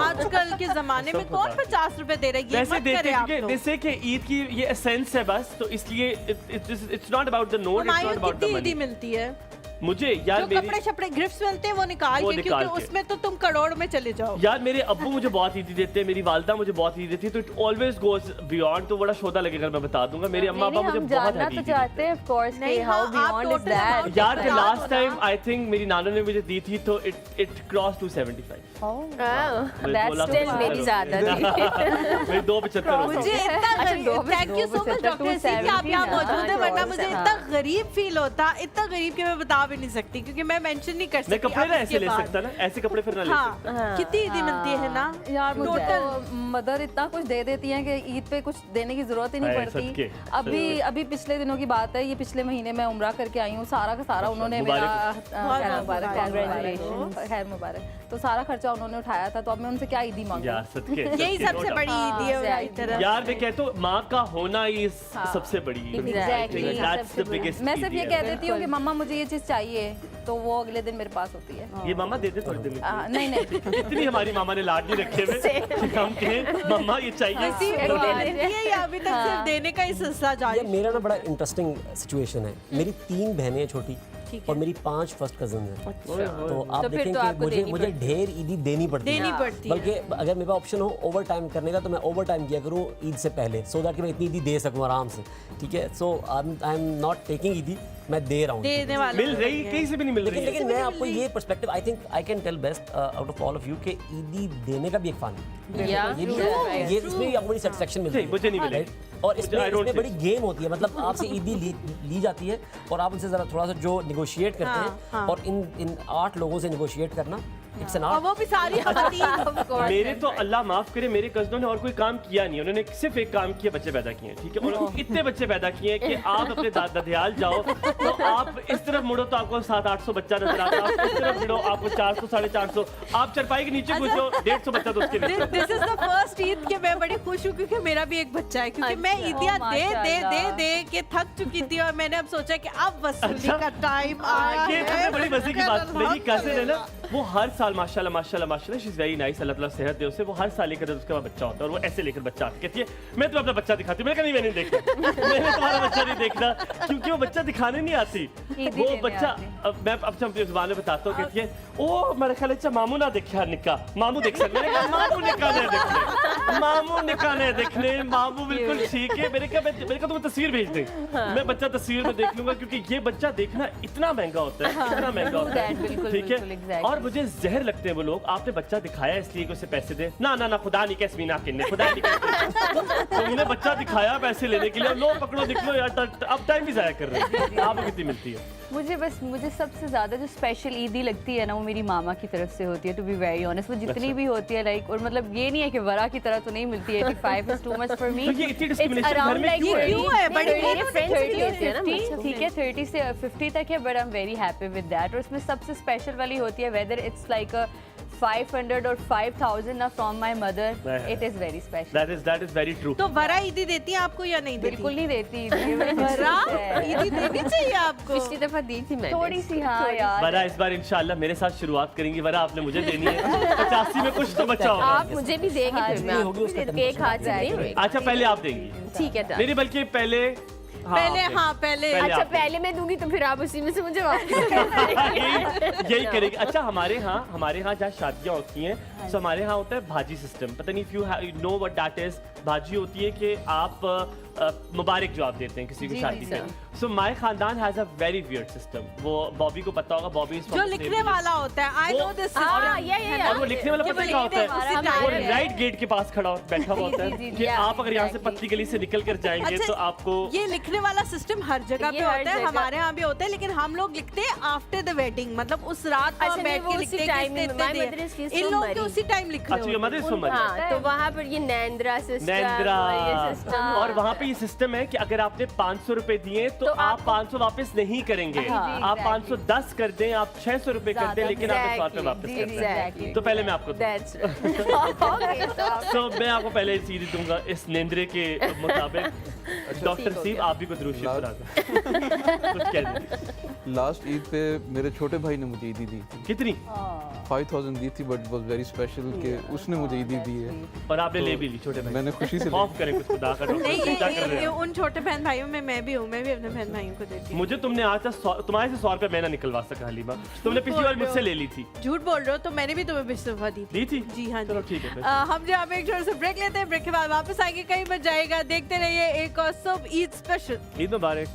आजकल के जमाने में कौन 50 रुपए दे रहा है? ये वैसे मत देते करें आप क्योंकि लोग। जैसे कि ईद की ये एसेंस है बस तो इसलिए it's not about the note it's हमारे नॉट अबाउट द कितनी ईदी मनी मिलती है? मुझे यार जो मेरी कपड़े शपड़े गिफ्ट्स मिलते हैं वो निकाल वो के, निकाल क्योंकि के। उसमें तो तुम करोड़ में चले जाओ। यार मेरे अब्बू मुझे बहुत ईदी देते हैं मेरी वालदा मुझे बहुत ईदी देती है तो इट ऑलवेज गोज बियॉन्ड तो बड़ा शोधा लगेगा मैं बता दूंगा मेरे अम्मा अब्बा मुझे हम बहुत जानना हैवी तो ईदी चाहते देते हैं हैं ऑफ कोर्स नहीं, कि हाउ हाँ, आप beyond is total that amount यार के बता लास्ट दो टाइम ना। आई थिंक मेरी नाना ने मुझे दी थी तो it cross to 75 that's still मेरी ज्यादा थी। मेरी 275 हो मुझे गई। इतना thank you so much doctor C कि आप यहाँ मौजूद हैं, वरना मुझे इतना गरीब फील होता, इतना गरीब कि मैं बता भी नहीं सकती क्योंकि मैं मेंशन नहीं कर मैं सकती। कपड़े अब ना इसके ऐसे ले बाद। सकता ना ऐसे कपड़े फिर ना ले सकता हाँ कितनी ईदी मिलती है ना यार मुझे टोटल? तो मदर इतना कुछ दे देती हैं कि ईद पे कुछ देने की जरूरत ही नहीं हाय, पड़ती। सदके, अभी पिछले दिनों की बात है, ये पिछले महीने मैं उम्रा करके आई हूँ, सारा का सारा उन्होंने मुबारक। मेरा बहुत खैर मुबारक, मुबारक, खैर मुबारक। तो सारा खर्चा उन्होंने उठाया था, तो अब मैं उनसे क्या ईदी मांगू? यार सदके यही सदके, सबसे no बड़ी doubt। ईदी है हमारी तरफ। यार मैं कहता हूँ माँ का होना ही सबसे बड़ी Exactly, That's सबसे the biggest मैं सिर्फ ये ईदी कह है। देती हूँ कि मम्मा मुझे ये चीज़ चाहिए, तो वो अगले दिन मेरे पास होती है। ये मामा देते थोड़े दिन में नहीं नहीं इतनी हमारी मामा ने लाड नहीं रखे हुए कि हम कहें मम्मा ये चाहिए ये अभी तक सिर्फ देने का ही सिलसिला जारी ये मेरा ना बड़ा इंटरेस्टिंग सिचुएशन है। मेरी 3 बहनें हैं छोटी और मेरी 5 फर्स्ट कजन हैं। तो आप तो फिर देखें तो कि आपको मुझे देनी मुझे ढेर ईदी देनी पड़ती है। देनी पड़ती है। बल्कि अगर मेरे पास ऑप्शन हो ओवर टाइम करने का तो मैं ओवर टाइम किया करूँ ईद से पहले, सो दैट कि मैं इतनी ईदी दे सकूँ आराम से। ठीक है, सो आई एम नॉट टेकिंग ईदी, मैं दे रहा हूँ। देने वाला मिल रही कहीं से भी नहीं मिल रही है। लेकिन मैं आपको ये perspective I think I can tell best out of all of you कि ईदी देने का भी एक फन है। Yeah, ये भी true. ये इसमें भी आपको बड़ी सेटिस्फेक्शन मिलती है। मुझे नहीं मिली। Right? और इसमें I don't इसमें बड़ी think गेम होती है, मतलब आपसे ईदी ली जाती है और आप उनसे जरा थोड़ा सा जो निगोशिएट करते हैं और इन 8 लोगों से निगोशिएट करना इट्स एन और आर्ट। वो भी सारी खवातीन। मेरे तो अल्लाह माफ करे मेरे कजनों ने और कोई काम किया नहीं, उन्होंने सिर्फ एक काम किया, बच्चे पैदा किए हैं। ठीक है, उन्होंने इतने बच्चे पैदा किए हैं कि आप अपने ददियाल जाओ तो आप इस तरफ मुड़ो तो आपको 700-800 बच्चा नजर आता है, आप इस तरफ मुड़ो आपको 400-450, आप चरपाई के नीचे घुसो 150 बच्चा तो उसके नीचे। This is the first Eid के मैं बड़ी खुश हूँ क्योंकि मेरा भी एक बच्चा है, क्योंकि मैं ईदियाँ दे के थक चुकी थी और मैंने अब सोचा कि अब वसूली का टाइम आया ये सबसे है। बड़ी मजे की बात, मेरी कजिन है ना, वो हर साल माशाल्लाह माशाल्लाह माशाल्लाह शी इज वेरी नाइस, अल्लाह ताला सेहत दे उसे, वो हर साल लेकर उसके बाद बच्चा होता है और वो ऐसे लेकर बच्चा आती कहती है मैं तुम्हें अपना बच्चा दिखाती हूँ। मैंने कहा नहीं, मैंने नहीं देखना, मैंने तुम्हारा बच्चा नहीं देखना, क्योंकि वो बच्चा दिखाने नहीं आती। वो बच्चा मैं अब अपनी जुबान में बताता हूँ, कहती है ओ मेरे ख्याल अच्छा मामू ना देखा निका, मामू देख सकते, मैंने कहा मामू निका नहीं देखने, मामू निका नहीं देखने, मामू बिल्कुल ठीक है। मैंने कहा तुम्हें तस्वीर भेज दे, मैं बच्चा तस्वीर में देख लूंगा, क्योंकि ये बच्चा देखना इतना महंगा होता है, इतना महंगा होता है। बिल्कुल, ठीक बिल्कुल, है, exactly. और और मुझे जहर लगते हैं वो लोग। आपने बच्चा दिखाया इसलिए कि उसे पैसे दे, ना ना ना, खुदा नहीं कैसे मीना किन्ने, खुदा नहीं कैसे तुमने बच्चा दिखाया पैसे लेने के लिए, लो पकड़ो निकलो यार, अब टाइम भी जाया कर रहे हैं। आपको कितनी मिलती है? मुझे सबसे ज्यादा जो स्पेशल ईदी लगती है ना, वो मेरी मामा की तरफ से होती है, टू बी वेरी ऑनेस्ट। वो जितनी भी होती है लाइक, और मतलब ये नहीं है कि वरा की तरह तो नहीं मिलती है, 85 is too much for me. तो ये इतनी डिस्क्रिमिनेशन घर में क्यों है? क्यों है? बड़ी मेरे फ्रेंड्स भी होती है ना, 50, ठीक है 30 से 50 तक है, but I am very happy with that. और उसमें सबसे स्पेशल वाली होती है वेदर इट्स लाइक 500 और 5000 ना from my mother, it is very special. That is very true. तो वरा ईदी देती है आपको या नहीं देती? बिल्कुल नहीं देती ये वाली वरा है। ईदी देनी चाहिए आपको। पिछली दफा दी थी मैंने। थोड़ी सी, हाँ यार। वरा इस बार इंशाल्लाह मेरे साथ शुरुआत करेंगी। वरा आपने मुझे देनी है, 85 में कुछ तो बचा होगा। आप मुझे भी देंगे फिर मैं आपको एक हाथ से नहीं हुई। अच्छा पहले आप देंगी? ठीक है नहीं बल्कि पहले पहले okay. हाँ पहले पहले अच्छा आप पहले मैं दूंगी तो फिर आप उसी में से मुझे वापस यही करेगी। अच्छा हमारे यहाँ जहाँ शादियाँ होती हैं तो हमारे यहाँ होता है भाजी सिस्टम। पता नहीं if you know what that is. भाजी होती है कि आप मुबारक जवाब देते हैं किसी की शादी में। सो माय खानदान has a very weird system. वो बॉबी को पता होगा, बॉबी जो लिखने वाला होता है, आई नो दिस। और वो लिखने वाला पता क्या होता है, वो राइट गेट के पास खड़ा बैठा हुआ होता है कि आप अगर यहाँ से पतली गली से निकल कर जाएंगे तो आपको। ये लिखने वाला सिस्टम हर जगह पे होता है, हमारे यहाँ भी होता है, लेकिन हम लोग लिखते हैं आफ्टर द वेडिंग, मतलब उस रात को बैठ के लिखते हैं। इन लोगों के उसी टाइम लिख रहे अच्छा मदर सुमन। हाँ तो वहाँ पर ये नैंद्रा सिस्टम और वहाँ पे ये सिस्टम है कि अगर आपने 500 रुपए दिए तो आप 500 वापस नहीं करेंगे। आप 510 कर दें, आप 600 रुपए कर दें, लेकिन आप 100 रुपए वापस करते हैं। तो पहले मैं आपको मैं आपको पहले सीधी दूंगा इस नेंद्रे के मुताबिक। डॉक्टर सीब आप भी कुछ रूशी कुछ कह दीजिए। लास्ट ईद पे मेरे छोटे भाई ने मुझे ईदी दी थी। कितनी? 5000 दी थी, but it was very special कि उसने मुझे ईदी दी है। और आपने ले भी ली छोटे भाई? मैंने खुशी से माफ करें कुछ खुदा का डॉक्टर। नहीं, उन छोटे बहन भाइयों में मैं भी हूँ, मैं भी अपने बहन भाइयों को देती हूँ। मुझे तुमने आज तक तुम्हारे से 100 रुपए मैं ना निकलवा सका हलीमा। तुमने पिछली बार मुझसे ले ली थी। झूठ बोल रहे हो, तो मैंने भी तुम्हें पिछली दी थी। जी हाँ चलो ठीक है। हम जो अब एक छोटा सा ब्रेक लेते हैं, ब्रेक के बाद वापस आएंगे, कहीं मत जाएगा, देखते रहिए एक और सब ईद स्पेशल। ईद मुबारक।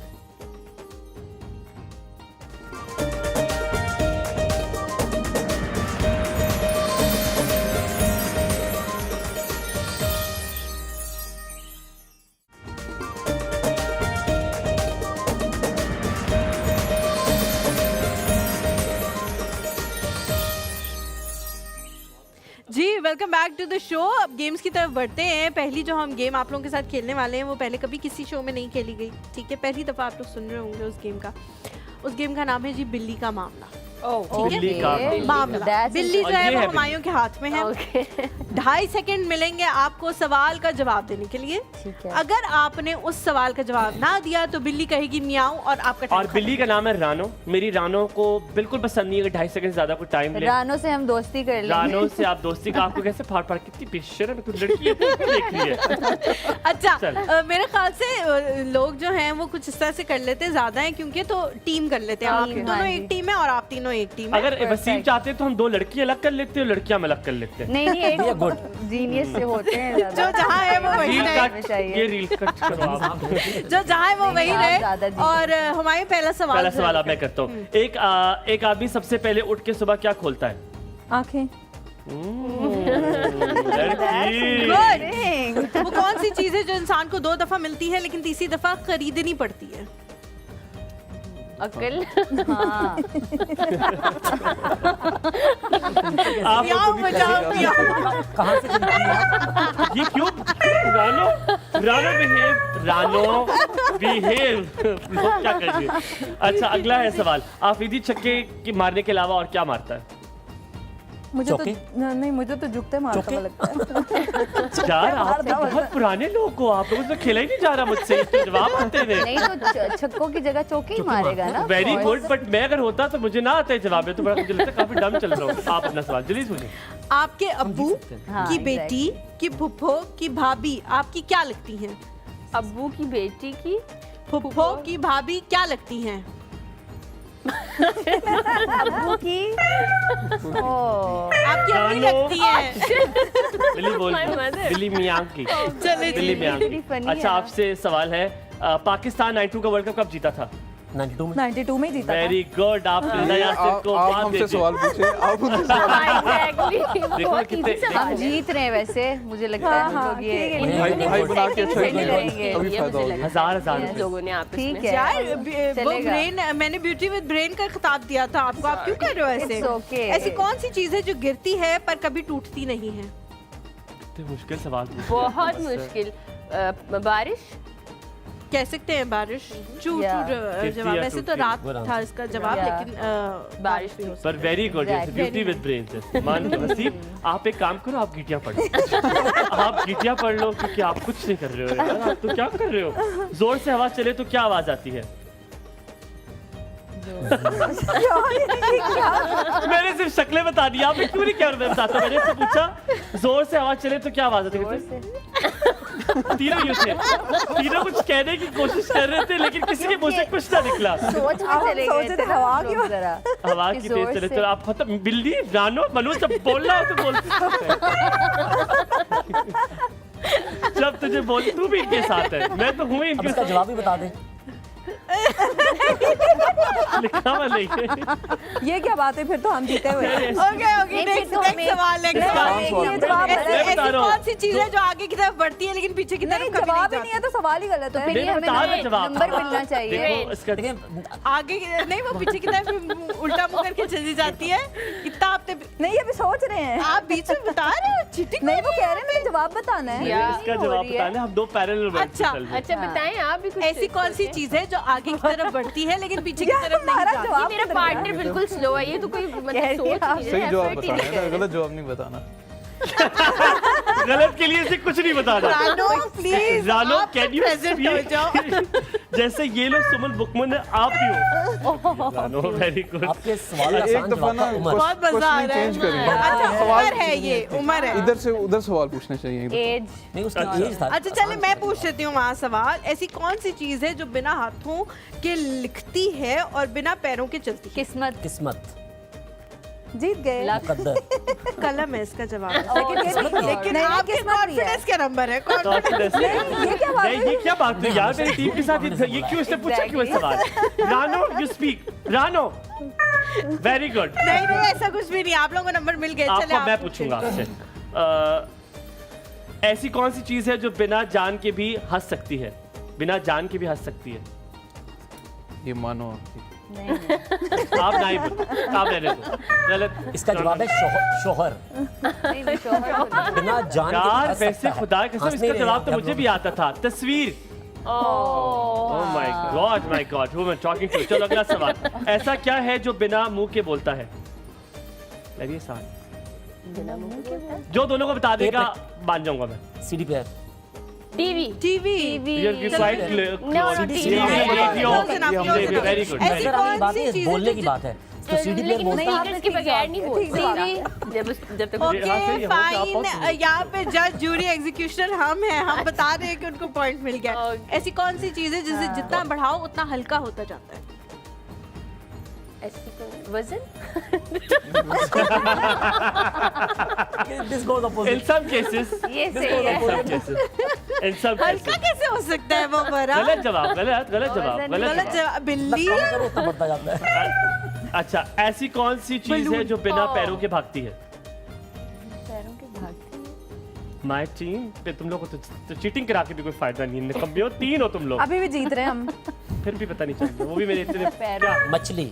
जी welcome back to the show. अब गेम्स की तरफ बढ़ते हैं। पहली जो हम गेम आप लोगों के साथ खेलने वाले हैं वो पहले कभी किसी शो में नहीं खेली गई, ठीक है? पहली दफ़ा आप लोग सुन रहे होंगे उस गेम का। उस गेम का नाम है जी बिल्ली का मामला। बिल्ली का मामला। बिल्ली जो है वो है हुमायूं के हाथ में है। 2.5 सेकंड मिलेंगे आपको सवाल का जवाब देने के लिए। अगर आपने उस सवाल का जवाब ना दिया तो बिल्ली कहेगी मियाऊं और आपका और बिल्ली का नाम है रानो। मेरी रानो को बिल्कुल पसंद नहीं है 2.5 सेकंड से ज्यादा कोई टाइम ले। रानो से हम दोस्ती कर लेंगे। रानो से आप दोस्ती का आपको कैसे फाड़ फाड़ कितनी बेशर्म है, कुछ लड़की है देख रही है। अच्छा मेरे ख्याल से लोग जो हैं वो कुछ इस तरह से कर लेते हैं, ज्यादा है क्योंकि तो टीम कर लेते हैं। आप दोनों एक टीम है और आप तीनों एक टीम है। अगर वसीम चाहते हैं तो हम 2 लड़की अलग कर लेते हैं, लड़कियां हम अलग कर लेते हैं। नहीं एक जीनियस से होते हैं जो जहाँ है वो वही रील रहे। कट, ये रील कट करो आप। जो जहाँ है वो वही रहे। ज़्यादा जी। और हमारे पहला सवाल अब मैं करता हूँ। एक आदमी सबसे पहले उठ के सुबह क्या खोलता है? आंखें। लड़की। Good। वो कौन सी चीज है जो इंसान को 2 दफा मिलती है लेकिन तीसरी दफा खरीदनी पड़ती है? अकल। हाँ। पियाओ बचाओ पियाओ। कहाँ से खरीदी है? ये क्यों? रानो बिहेव क्या करेंगे? अच्छा अगला है सवाल। आफरीदी छक्के की मारने के अलावा और क्या मारता है? मुझे तो नहीं, मुझे तो झुकते मारता हुआ लगता है। यार आप तो बहुत पुराने लोग हो, आप लोगों से खेला ही नहीं जा रहा मुझसे इसके जवाब आते हुए। नहीं तो छक्कों की जगह चौके ही मारेगा ना। वेरी गुड, बट मैं अगर होता तो मुझे ना आता है जवाब है, तो बड़ा मुझे लगता है काफी डम चल रहा हूँ। आप अपना सवाल जल्दी पूछें। आपके अब्बू की बेटी की फुफ्फो की भाभी आपकी क्या लगती हैं? अब्बू की बेटी की फुफ्फो की भाभी क्या लगती हैं? अब्बू की आपकी अम्मी लगती है। बिल्ली बोल, बिल्ली मियां की। चले बिल्ली मियां की। अच्छा आपसे सवाल है, पाकिस्तान 92 का वर्ल्ड कप कब जीता था? 92 में जीता था। वेरी गुड, आप निर्णय यासिन को आप बात हमसे देते सवाल पूछे, आप उनसे सवाल देखो कितने हम जीत रहे हैं वैसे, मुझे लगता है हम लोग ये भाई बना के अच्छा करेंगे, अभी ये फायदा मुझे होगा। लगता हजार रुपए लोगों ने आपस ठीक में है यार वो चलेगा। ब्रेन, मैंने ब्यूटी विद ब्रेन का खिताब दिया था आपको, आप क्यों कर रहे हो ऐसे? It's okay. ऐसी कौन सी चीज है जो गिरती है पर कभी टूटती नहीं है? इतने मुश्किल सवाल पूछे। बहुत मुश्किल। बारिश, कह सकते हैं बारिश। Yeah. जवाब, या वैसे तो टूटती। रात था इसका जवाब, Yeah. लेकिन बारिश भी हो सकती पर very good, Exactly. Beauty with brain से मान लो। नसीब, आप एक काम करो, आप गिटिया पढ़ लो। आप गिटिया पढ़ लो, क्योंकि आप कुछ नहीं कर रहे हो यार, आप तो क्या कर रहे हो? जोर से आवाज चले तो क्या आवाज आती है? मैंने सिर्फ शक्लें बता दी, आपने क्यों नहीं क्या बताता? मैंने इससे पूछा जोर से आवाज चले तो क्या आवाज आती है? तीनों यूं थे, तीनों कुछ कहने की कोशिश कर रहे थे, लेकिन किसी के मुंह से कुछ ना निकला। सोच में चले गए थे हवा की जरा हवा कि की जोर तेज चले से। तो आप खत्म। बिल्ली, रानो, मनु, जब बोलना हो तो बोलते। जब तुझे बोल, तू भी इनके साथ है, मैं तो हूँ अब इनके इसका साथ। जवाब भी बता दें। लिखा हुआ नहीं है। ये क्या बात है, फिर तो हम जीते हुए हैं। ओके ओके, एक नेक्स्ट तो नेक्स्ट सवाल, नेक्स्ट सवाल। ये जवाब मैं गलत बता ऐसी रहा हूँ। कौन सी चीज है जो आगे की तरफ बढ़ती है लेकिन पीछे की नहीं, तरफ कभी जवाब ही नहीं नहीं है तो सवाल ही गलत है। फिर ये मैं हमें बता रहा जवाब। नंबर मिलना चाहिए। देखो इसका देखिए, आगे नहीं, वो पीछे की तरफ उल्टा मुंह करके चली जाती है। इतना आपने, नहीं, अभी सोच रहे हैं। आप बीच में बता रहे हो, चीटिंग नहीं, वो कह रहे हैं मुझे जवाब बताना है। इसका जवाब बताना, हम दो पैरेलल अच्छा, अच्छा बताएं आप भी कुछ। ऐसी कौन सी चीज है जो आगे की तरफ बढ़ती है लेकिन पीछे की यार, तरफ नहीं हमारा जाती? जवाब मेरा तो पार्टनर बिल्कुल स्लो है, ये तो कोई मतलब सोच नहीं सही है, जवाब effort ही बताना नहीं है ना, कर गलत जवाब नहीं बताना। गलत के लिए से कुछ नहीं बताना। रानो प्लीज, रानो, आप कैन यू प्रेजेंट हो जाओ। जैसे ये लोग सुमन बुकमन है, आप भी हो। रानो, वेरी गुड। आपके सवाल का एक आसान दफा जवाब ना था उमर। बहुत मजा आ रहा चेंज करें। है। अच्छा, सवाल उम्र है, ये उम्र है। इधर से उधर सवाल पूछने चाहिए। एज नहीं, उसका एज था। अच्छा चले, मैं पूछ लेती हूँ वहाँ सवाल। ऐसी कौन सी चीज है जो बिना हाथों के लिखती है और बिना पैरों के चलती है? किस्मत किस्मत, जीत गए। मुकद्दर। कलम है इसका जवाब। लेकिन आपके आपके कॉन्फिडेंस के नंबर है। Confidence। ये क्या बात नहीं, ये क्या बात हुई यार? मेरी टीम के साथ ये क्यों इसने पूछा क्यों ये सवाल? रानो, यू स्पीक। रानो, वेरी गुड। नहीं नहीं, ऐसा कुछ भी नहीं, आप लोगों को नंबर मिल गए। चले, आपको मैं आप पूछूंगा आपसे। ऐसी कौन सी चीज है जो बिना जान के भी हंस सकती है? बिना जान के भी हंस सकती है। ये मानो आप नहीं बोलो, आप रहने दो। गलत। इसका जवाब है शोहर। बिना जान के भी यार हंस वैसे सकता है। खुदा की कसम, हंस नहीं इसका रहे जवाब तो हैं, मुझे भी आता था। तस्वीर। Oh my god, who am talking to? चलो अगला सवाल। ऐसा क्या है जो बिना मुंह के बोलता है? लगिए साथ, जो दोनों को बता देगा मान जाऊंगा मैं। CD player. TV. TV. Very good. ऐसी सर, आपकी कौन बात सी है, चीज़ है बोलने जो- की बात है तो सीडी प्लेयर बोलता है। स्पीकर्स के बगैर नहीं बोलती। जब तक ओके फाइन, यहाँ पे जज जूरी एग्जीक्यूशनर हम हैं, हम बता रहे हैं कि उनको पॉइंट मिल गया। ऐसी कौन सी चीज है जिसे जितना बढ़ाओ उतना हल्का होता जाता है? वजन। This goes In opposite. some cases, ये सही है। in some cases, in some हल्का cases. कैसे हो सकता है वो बड़ा? गलत जवाब, गलत जवाब। गलत जवाब। बिल्ली। कम करो उतना बढ़ता जाता है। अच्छा, ऐसी कौन सी चीज है जो बिना पैरों के भागती है? पैरों के भागती है। माय टीम पे तुम लोग को तो चीटिंग करा के भी कोई फायदा नहीं है। कम भी हो, तीन हो तुम लोग, अभी भी जीत रहे हैं हम। फिर भी पता नहीं चलता। वो भी मेरे इतने क्या मछली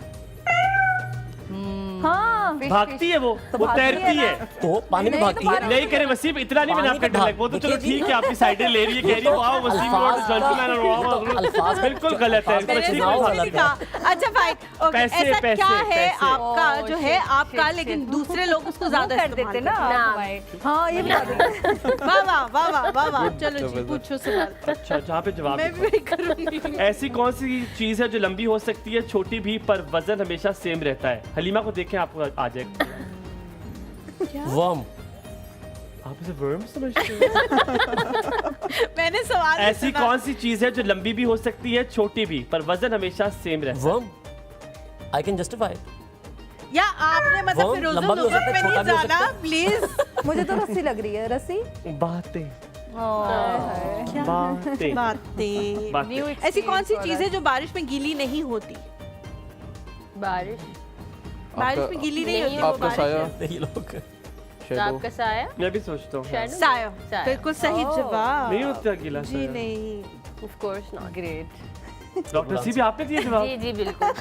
हाँ, भागती है वो तैरती है। तो पानी में भागती है। नहीं करे वसीम, इतना नहीं मैंने पानी आपका में डायलॉग। वो तो चलो देखिए ठीक है, आपकी साइडें ले रही है, कह रही है वाह वसीम अल्फाज- और जेंटलमैन और अल्फाज वाह, बिल्कुल गलत है। मैंने मछली सुनाओ को गलत नहीं कहा। अच्छा फाइन, ओके। पैसे, ऐसा पैसे, क्या है पैसे। आपका जो है shit, आपका, shit, लेकिन shit. दूसरे लोग उसको ज्यादा कर इस्तेमाल देते ना करते आप। हाँ, ये बता देंगे। हैं? वाह वाह वाह वाह वाह वाह। चलो जी, पूछो सवाल। अच्छा, जहाँ पे जवाब मैं भी वही करूंगी। ऐसी कौन सी चीज है जो लंबी हो सकती है, छोटी भी, पर वजन हमेशा सेम रहता है? हलीमा को देखें, आपको आ जाएगा। वर्म। आप इसे वर्म समझते हो? मैंने सवाल नहीं ऐसी सुना। कौन सी चीज है जो लंबी भी हो सकती है, छोटी भी, पर वजन हमेशा सेम रहता है? वर्म। I can justify. या आपने मतलब वो फिरोजो लंबा भी हो लुगत सकता है, पे नहीं छोटा भी हो जाना सकता प्लीज। मुझे तो रस्सी लग रही है। रस्सी। बातें बातें बातें। बातें ऐसी कौन सी चीज है जो बारिश में गीली नहीं होती? बारिश। बारिश में गीली नहीं होती, वो आपका बारिश साया, है। ये लोग शैडो। आपका साया। मैं भी सोचता हूँ Shadow? साया, साया। बिल्कुल सही जवाब। नहीं होता गीला जी साया। नहीं। Of course not. Great. Doctor C भी आपने दिए जवाब? जी जी बिल्कुल।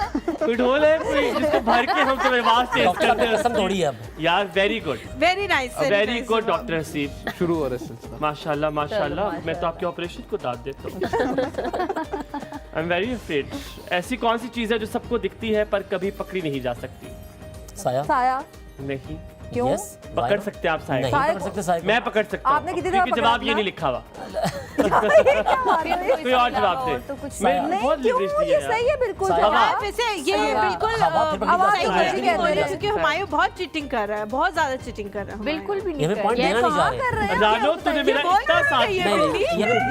कोई ढोल है कोई जिसको भर के हम तुम्हें आवाज तेज डॉक्टर करते आपने कसम तोड़ी है अब। हैं यार? Very good, very nice, very good doctor Haseeb, शुरू हो रहा है सिलसिला। माशाल्लाह माशाल्लाह। चलो, मैं तो आपके ऑपरेशन को दाद देता हूँ। I am very afraid. ऐसी कौन सी चीज़ है जो सबको दिखती है पर कभी पकड़ी नहीं जा सकती? साया। साया। नहीं, क्यों? Yes, पकड़ why? सकते हैं आप साया नहीं को? पकड़ सकते साया को। मैं पकड़ सकता हूँ आपने कितनी दफा क्योंकि पकड़ा जवाब ये अपना? नहीं लिखा हुआ। कोई कोई और जवाब दे। तो कुछ मैं नहीं बहुत क्यों, लिबरेट ये सही है बिल्कुल साया। जवाब। वैसे ये बिल्कुल हवा फिर पकड़ी आवाज जा तो सकती है। बची कहते हैं। क्योंकि हुमायूं बहुत चीटिंग कर रहा है, बहुत ज्यादा चीटिंग कर रहा है। बिल्कुल भी ये नहीं हमें कर पॉइंट देना नहीं जा रहे। रानो तूने मेरा बोल इतना रहा साथ है ये दिया। नहीं नहीं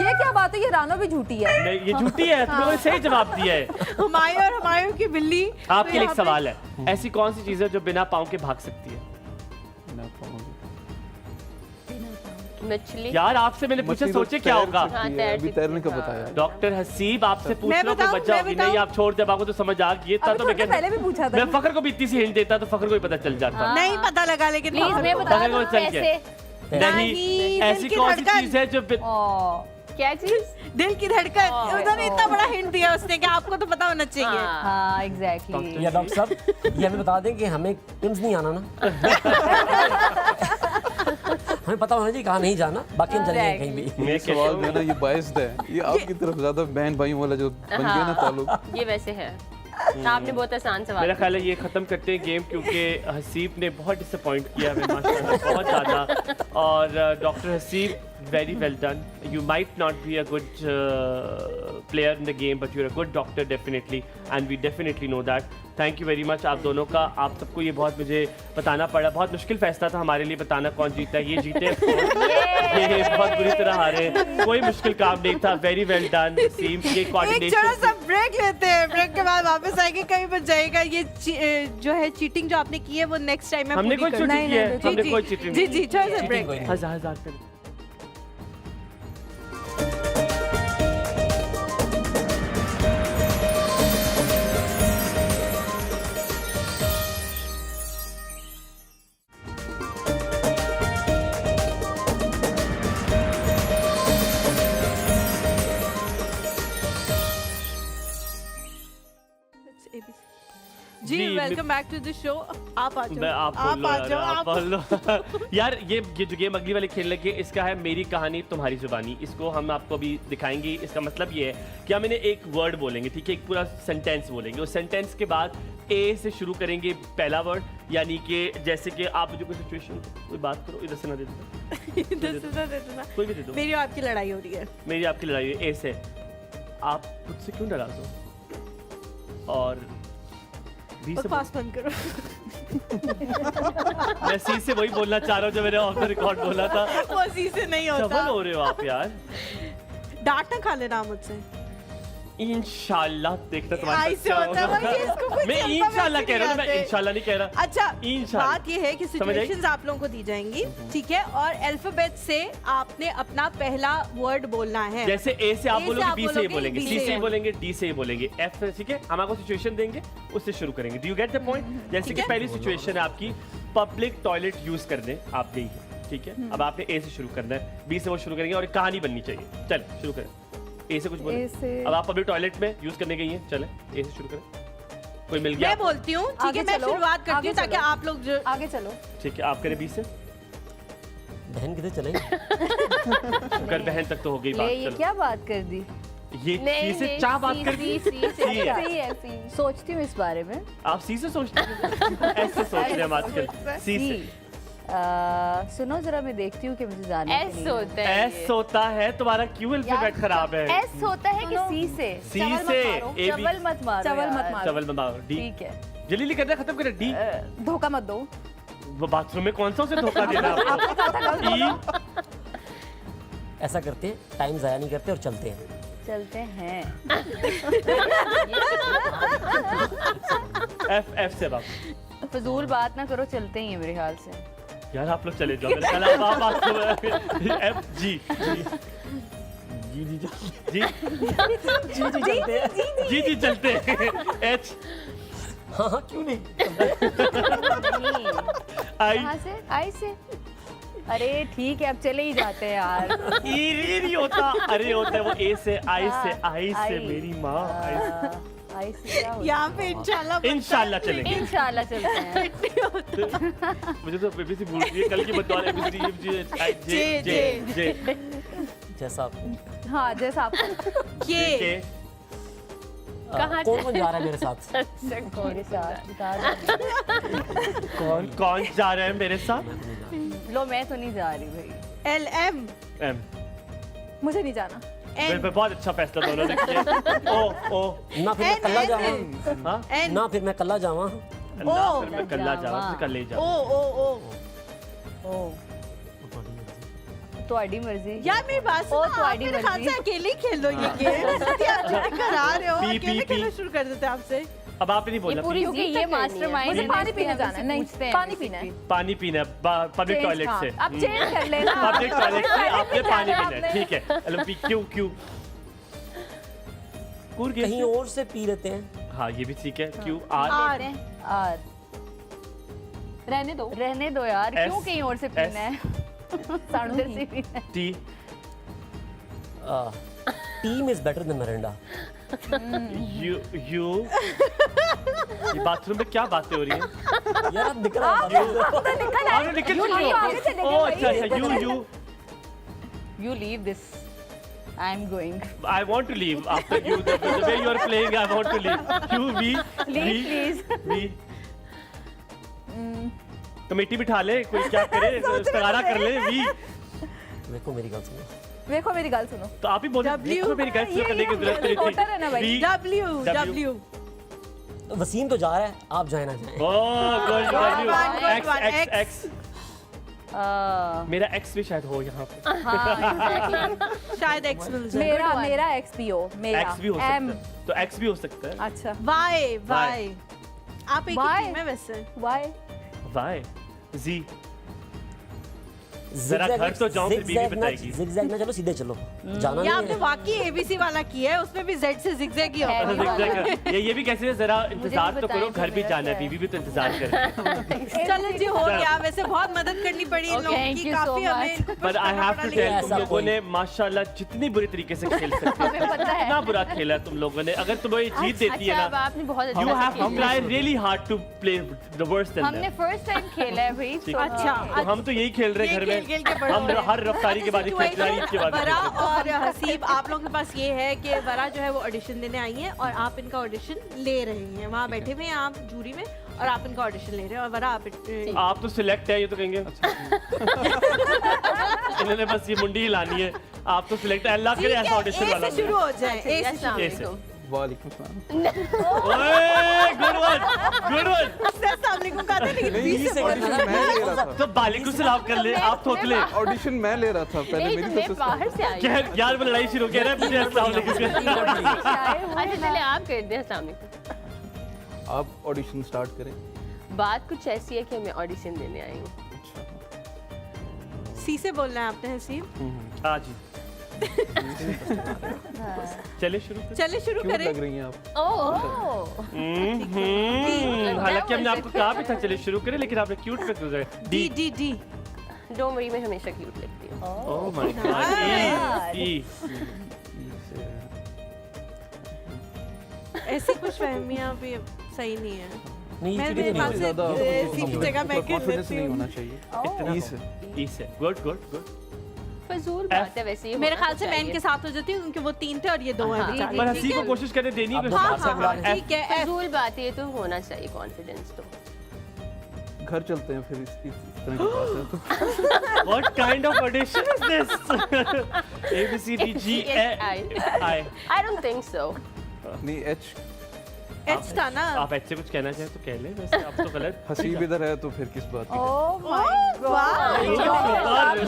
ये क्या बात है, ये रानो भी झूठी है। नहीं, ये झूठी है, तुमने सही जवाब दिया है। हुमायूं और हुमायूं की बिल्ली। आपके लिए एक यहाँ पे- सवाल है, ऐसी कौन सी चीज़ है जो बिना पाँव के भाग सकती है? मछली। यार आपसे मैंने पूछा, मछली तो सोचे क्या तैर होगा? सकती है, तैर अभी सकती तैरने का है, बताया। डॉक्टर हसीब आपसे पूछ मैं लो कोई बताऊं, बच्चा मैं होगी। बताऊं? नहीं आप छोड़ दे, आपको तो समझ आ गई था अभी तो मैं थोड़ी देर पहले भी पूछा था। मैं फखर को भी इतनी सी हिंट देता तो फखर को ही पता चल जाता। नहीं पता लगा, लेकिन प्लीज मैं पकड़ बता को दूं चल के। कैसे। नहीं, नहीं, ऐसी दिल की कौन सी धड़कन। चीज़ है जो क्या चीज? दिल की धड़कन। उन्होंने इतना बड़ा हिंट दिया उसने कि आपको तो पता होना चाहिए। हाँ एग्जैक्टली। या डॉक्टर साहब ये हमें बता दें कि हमें टिम्स नहीं आना ना। हमें पता होना चाहिए कहाँ नहीं जाना, बाकी हम चलेंगे कहीं भी। ये सवाल जो है ना, ये बायस्ड है, ये आपकी तरफ ज्यादा बहन भाइयों वाला जो बन गया ना ताल्लुक। ये वैसे है। आपने बहुत आसान सवाल मेरा ख्याल है ये खत्म करते हैं गेम, क्योंकि हसीब ने बहुत डिसअपॉइंट किया हमें माशाल्लाह बहुत ज़्यादा। और doctor Haseeb very well done. You might not be a good player in the game but you are a good doctor definitely, and we definitely know that. Thank you very much आप दोनों का। आप सबको ये बहुत मुझे बताना पड़ा, बहुत मुश्किल फैसला था हमारे लिए बताना कौन जीता है। ये जीते ये बहुत बुरी तरह हारे, कोई मुश्किल काम नहीं था। Very well done Haseeb. ये एक छोटा कोऑर्डिनेशन सा ब्रेक लेते हैं, ब्रेक के बाद वापस आएंगे। कहीं बच जाएगा ये जो है चीटिंग जो आपने की है वो नेक्स्ट टाइम में हमने पूरी कोई करूंगी। चीटिंग की है? जी, हमने जी, कोई चीटिंग जी नहीं जी छोटा सा ब्रेक। कोई नहीं। हजार हजार कर। जी जी, welcome back to the show. आप आ मैं जाओ, आप बोल लो आ यार, जाओ, आप आप बोल लो। यार ये जो गेम अगली वाले खेल लगे इसका है मेरी कहानी तुम्हारी जुबानी। इसको हम आपको अभी दिखाएंगे। इसका मतलब ये है कि हम इन्हें एक वर्ड बोलेंगे, ठीक है, एक पूरा सेंटेंस बोलेंगे। उस सेंटेंस के बाद ए से शुरू करेंगे पहला वर्ड, यानी कि जैसे कि आप मुझे कोई सिचुएशन कोई बात करो, इधर से ना दे दो, कोई भी दे दो। मेरी और आपकी लड़ाई हो रही है। मेरी आपकी लड़ाई है ए से। आप मुझसे क्यों नाराज हो? और बी से बकवास बंद करो। मैं सी से वही बोलना चाह रहा हूँ जो मैंने ऑफ द रिकॉर्ड बोला था। वो सी से नहीं होता। सफल हो रहे हो आप यार। डांट ना खा लेना मुझसे। इंशाल्लाह देखना तुम्हारे आई साथ से क्या होता है होगा। भाई, इसको कुछ मैं alphabet इंशाल्लाह से कह रहा हूँ, नहीं मैं आते। इंशाल्लाह नहीं कह रहा। अच्छा इंशाल्लाह। बात ये है कि समझ आई? सिचुएशंस आप लोगों को दी जाएंगी, ठीक है, और अल्फाबेट से आपने अपना पहला वर्ड बोलना है। जैसे ए से आप A से बोलोगे, आप बी से बोलोगे, बोलेंगे, B सी से से बोलेंगे, डी से बोलेंगे, एफ से, ठीक है। हम आपको सिचुएशन देंगे, उससे शुरू करेंगे। Do you get the point? जैसे कि पहली सिचुएशन है आपकी पब्लिक टॉयलेट यूज करने आप गई है, ठीक है। अब आपने ए से शुरू करना है, बी से वो शुरू करेंगे और एक कहानी बननी चाहिए। चल शुरू करें। ए से कुछ बोले। ए से- अब आप पब्लिक टॉयलेट में यूज करने गई हैं, चले ए से शुरू करें। कोई मिल गया मैं आपको? बोलती हूँ, ठीक आगे है, मैं चलो, शुरुआत करती आगे हूँ ताकि चलो। आप लोग जो आगे चलो। ठीक है, आप करें बी से। बहन किधर चले? शुक्र बहन तक तो हो गई बात। ये चलो क्या बात कर दी? ये सी से चाह बात कर दी। सी से सी है। सही है सी। सोचती हूँ इस बारे में। आप सी से सोचते हैं? ऐसे सोच रहे हैं हम आजकल। सी से। सुनो जरा मैं देखती हूँ कि मुझे जाने एस होता है एस होता है तुम्हारा, क्यों अल्फाबेट खराब है? एस होता है कि सी से? सी चवल मत से मारो, ए बी चवल मत मारो चवल मत यार। मारो। चवल मारो डी। ठीक है। जल्दी करना खत्म करें। डी। धोखा मत दो। वो बाथरूम में कौन सा उसे धोखा देना आपको? ई। ऐसा करते हैं, टाइम ज़ाया नहीं करते और चलते हैं। चलते हैं। एफ से बाप। फजूल बात ना करो, चलते ही हैं मेरे ख्याल से। यार आप लोग चले जाओ मेरे ख्याल आप एफ जी जी जी जी जी जी चलते हैं एच हाँ क्यों नहीं आई कहाँ से? आई से? अरे ठीक है, अब चले ही जाते हैं यार। ई नहीं होता, अरे होता है वो ए से आई से मेरी माँ आई से क्या होता यहाँ पे इंशाल्लाह चलेंगे। इंशाल्लाह चलते हैं। मुझे तो एबीसी भूल गई कल की बतौर एबीसी जे जे जे जैसा आप हाँ जैसा आपको के कहाँ कौन कौन जा रहा है मेरे साथ मेरे साथ बता दो। कौन कौन जा रहा है मेरे साथ लो मैं तो नहीं जा रही भाई। LM एम मुझे नहीं जाना। मेरे पे बहुत अच्छा फैसला दोनों ने किया ओ ना फिर मैं कल्ला जावा हाँ N ना फिर मैं कल्ला जावा ना फिर मैं कल्ला जावा फिर कल ले O जावा O O ओ ਤੁਹਾਡੀ ਮਰਜ਼ੀ। यार मेरी बात सुनो, ओ, आप तुम्हारी मेरे हाथ मर्जी। से अकेले ही खेल लो ये गेम। आप ज्वाइन करा रहे हो, पी, अकेले पी, खेलना पी। शुरू कर देते हैं आपसे। अब आप ही नहीं बोलना पूरी क्योंकि ये मास्टरमाइंड मुझे पानी पीने जाना है। नहीं, पानी पीना है। पानी पीना पब्लिक टॉयलेट से अब चेंज कर लेना। पब्लिक टॉयलेट से आपने पानी पीना है ठीक है चलो पी क्यों क्यों कूर कहीं और से पी लेते हैं हाँ ये भी ठीक है क्यों आर R और रहने दो यार, S, क्यों कहीं और से पीना है? अंदर से पीना है। T team is better than Mirinda you ये बाथरूम में क्या बातें हो रही हैं यार अब निकल रहा आपने निकल चुकी हो ओह अच्छा अच्छा you You leave this. I'm going. I want to leave after you. The way you are playing, I want to leave. You, we, Leave, please. we. Committee बिठा ले, कोई क्या करे, तगारा कर ले, we. देखो मेरी गल सुनो देखो मेरी गल सुनो। तो आप ही बोलो, W. देखो मेरी गल सुनो करने की जरूरत नहीं रिपोर्टर है ना भाई। थी. W वसीम तो जा रहा है आप जाए ना जाए Oh, good, W. Good X, one, X, X. मेरा X भी शायद हो यहाँ पे. शायद X मिल जाए। मेरा एक्स भी हो। मेरा X भी हो सकता M। है. तो X भी हो सकता है. अच्छा Y आप एक Y? ही टीम में वैसे। Y Y, Z. जरा घर तो जाओ फिर बीवी बताएगी. zigzag ना चलो सीधे चलो जाना ये नहीं आपने है वाकई ABC वाला किया है, उसमें भी Z से zigzag ही होता है। ये भी कैसे है जरा इंतजार तो करो घर भी जाना है बीवी भी तो इंतजार कर रही है. चलो जी हो गया, वैसे बहुत मदद करनी पड़ी इन लोगों thank की, you so काफी हमें much. पर आई हैव टू टेल तुम ऐसा लोगों ने माशाल्लाह जितनी बुरी तरीके से खेल सकते हो इतना बुरा खेला है तुम लोगों ने. अगर तुम्हें ये जीत देती है अच्छा अब ना आपने बहुत यू अच्छा हैव टू खेला। Try really hard to play the worst then हमने फर्स्ट टाइम खेला है भाई। ठीक है. अच्छा, तो हम तो यही खेल रहे हैं घर ये खेल के में. बड़े हो हम रहे हैं. हर रफ्तारी के बाद ही खेलते हैं, ईद के बाद ही वरा खेलते हैं. और हसीब आप लोगों के पास ये है कि वरा जो है वो ऑडिशन देने आई है और आप इनका ऑडिशन ले रहे हैं. वहाँ बैठे हुए हैं आप जूरी में और आप इनका ऑडिशन ले रहे हैं और वरा आप तो सिलेक्ट है ये तो कहेंगे. इन्होंने बस ये मुंडी हिलानी है. आप तो सिलेक्ट है. अल्लाह करे ऐसा ऑडिशन वाला. शुरू हो जाए A से शुरू। A से. वालेकुम सलाम। ओए गुड वन गुड वन. अस्सलाम वालेकुम कहते हैं, लेकिन नहीं, B से बोलना। ऑडिशन मैं ले रहा था। तो बालिक सलाम कर ले आप थोक ले. ऑडिशन मैं ले रहा था पहले, नहीं मेरी मैं तो बाहर से आई क्या यार वो लड़ाई शुरू कह रहा है मुझे अस्सलाम वालेकुम. अच्छा चले आप कर दे अस्सलाम वालेकुम। आप ऑडिशन स्टार्ट करें. बात कुछ ऐसी है कि मैं ऑडिशन देने आई हूँ। C से बोलना है आपने हसीब। हाँ जी. चले शुरू करें. चले शुरू क्यों करें। लग रही हैं आप? हालांकि हमने आपको कहा भी था चले शुरू करें लेकिन आपने क्यूट पे क्यों गए. D D D don't worry मैं हमेशा क्यूट लगती हूँ। ओह माय गॉड. ई ऐसी कुछ फहमियां भी सही नहीं है। नहीं मैं ये मेरे चीज़ें पास नहीं ज़्यादा C की जगह मैं खेल कॉन्फिडेंस लेती नहीं हूँ। होना चाहिए. इतना ई से. ई से. Good good good. फजूल बात है वैसे ये मेरे होना ख्याल से मैं चाहिए। इनके साथ हो जाती हूँ क्योंकि वो 3 थे और ये 2 हैं हाँ, बेचारे। पर हसी को कोशिश करने देनी है. हाँ हाँ ठीक है F फजूल बात है ये तो होना चाहिए कॉन्फिडेंस तो। घर चलते हैं फिर इस तरह की बात है तो. What kind of audition is this? A B C D G A I. I don't think so. नहीं, H H था ना। आप ऐसे कुछ कहना चाहें तो कह ले. वैसे आप तो गलत. हसीब इधर है तो फिर किस बात की. ओह माय गॉड।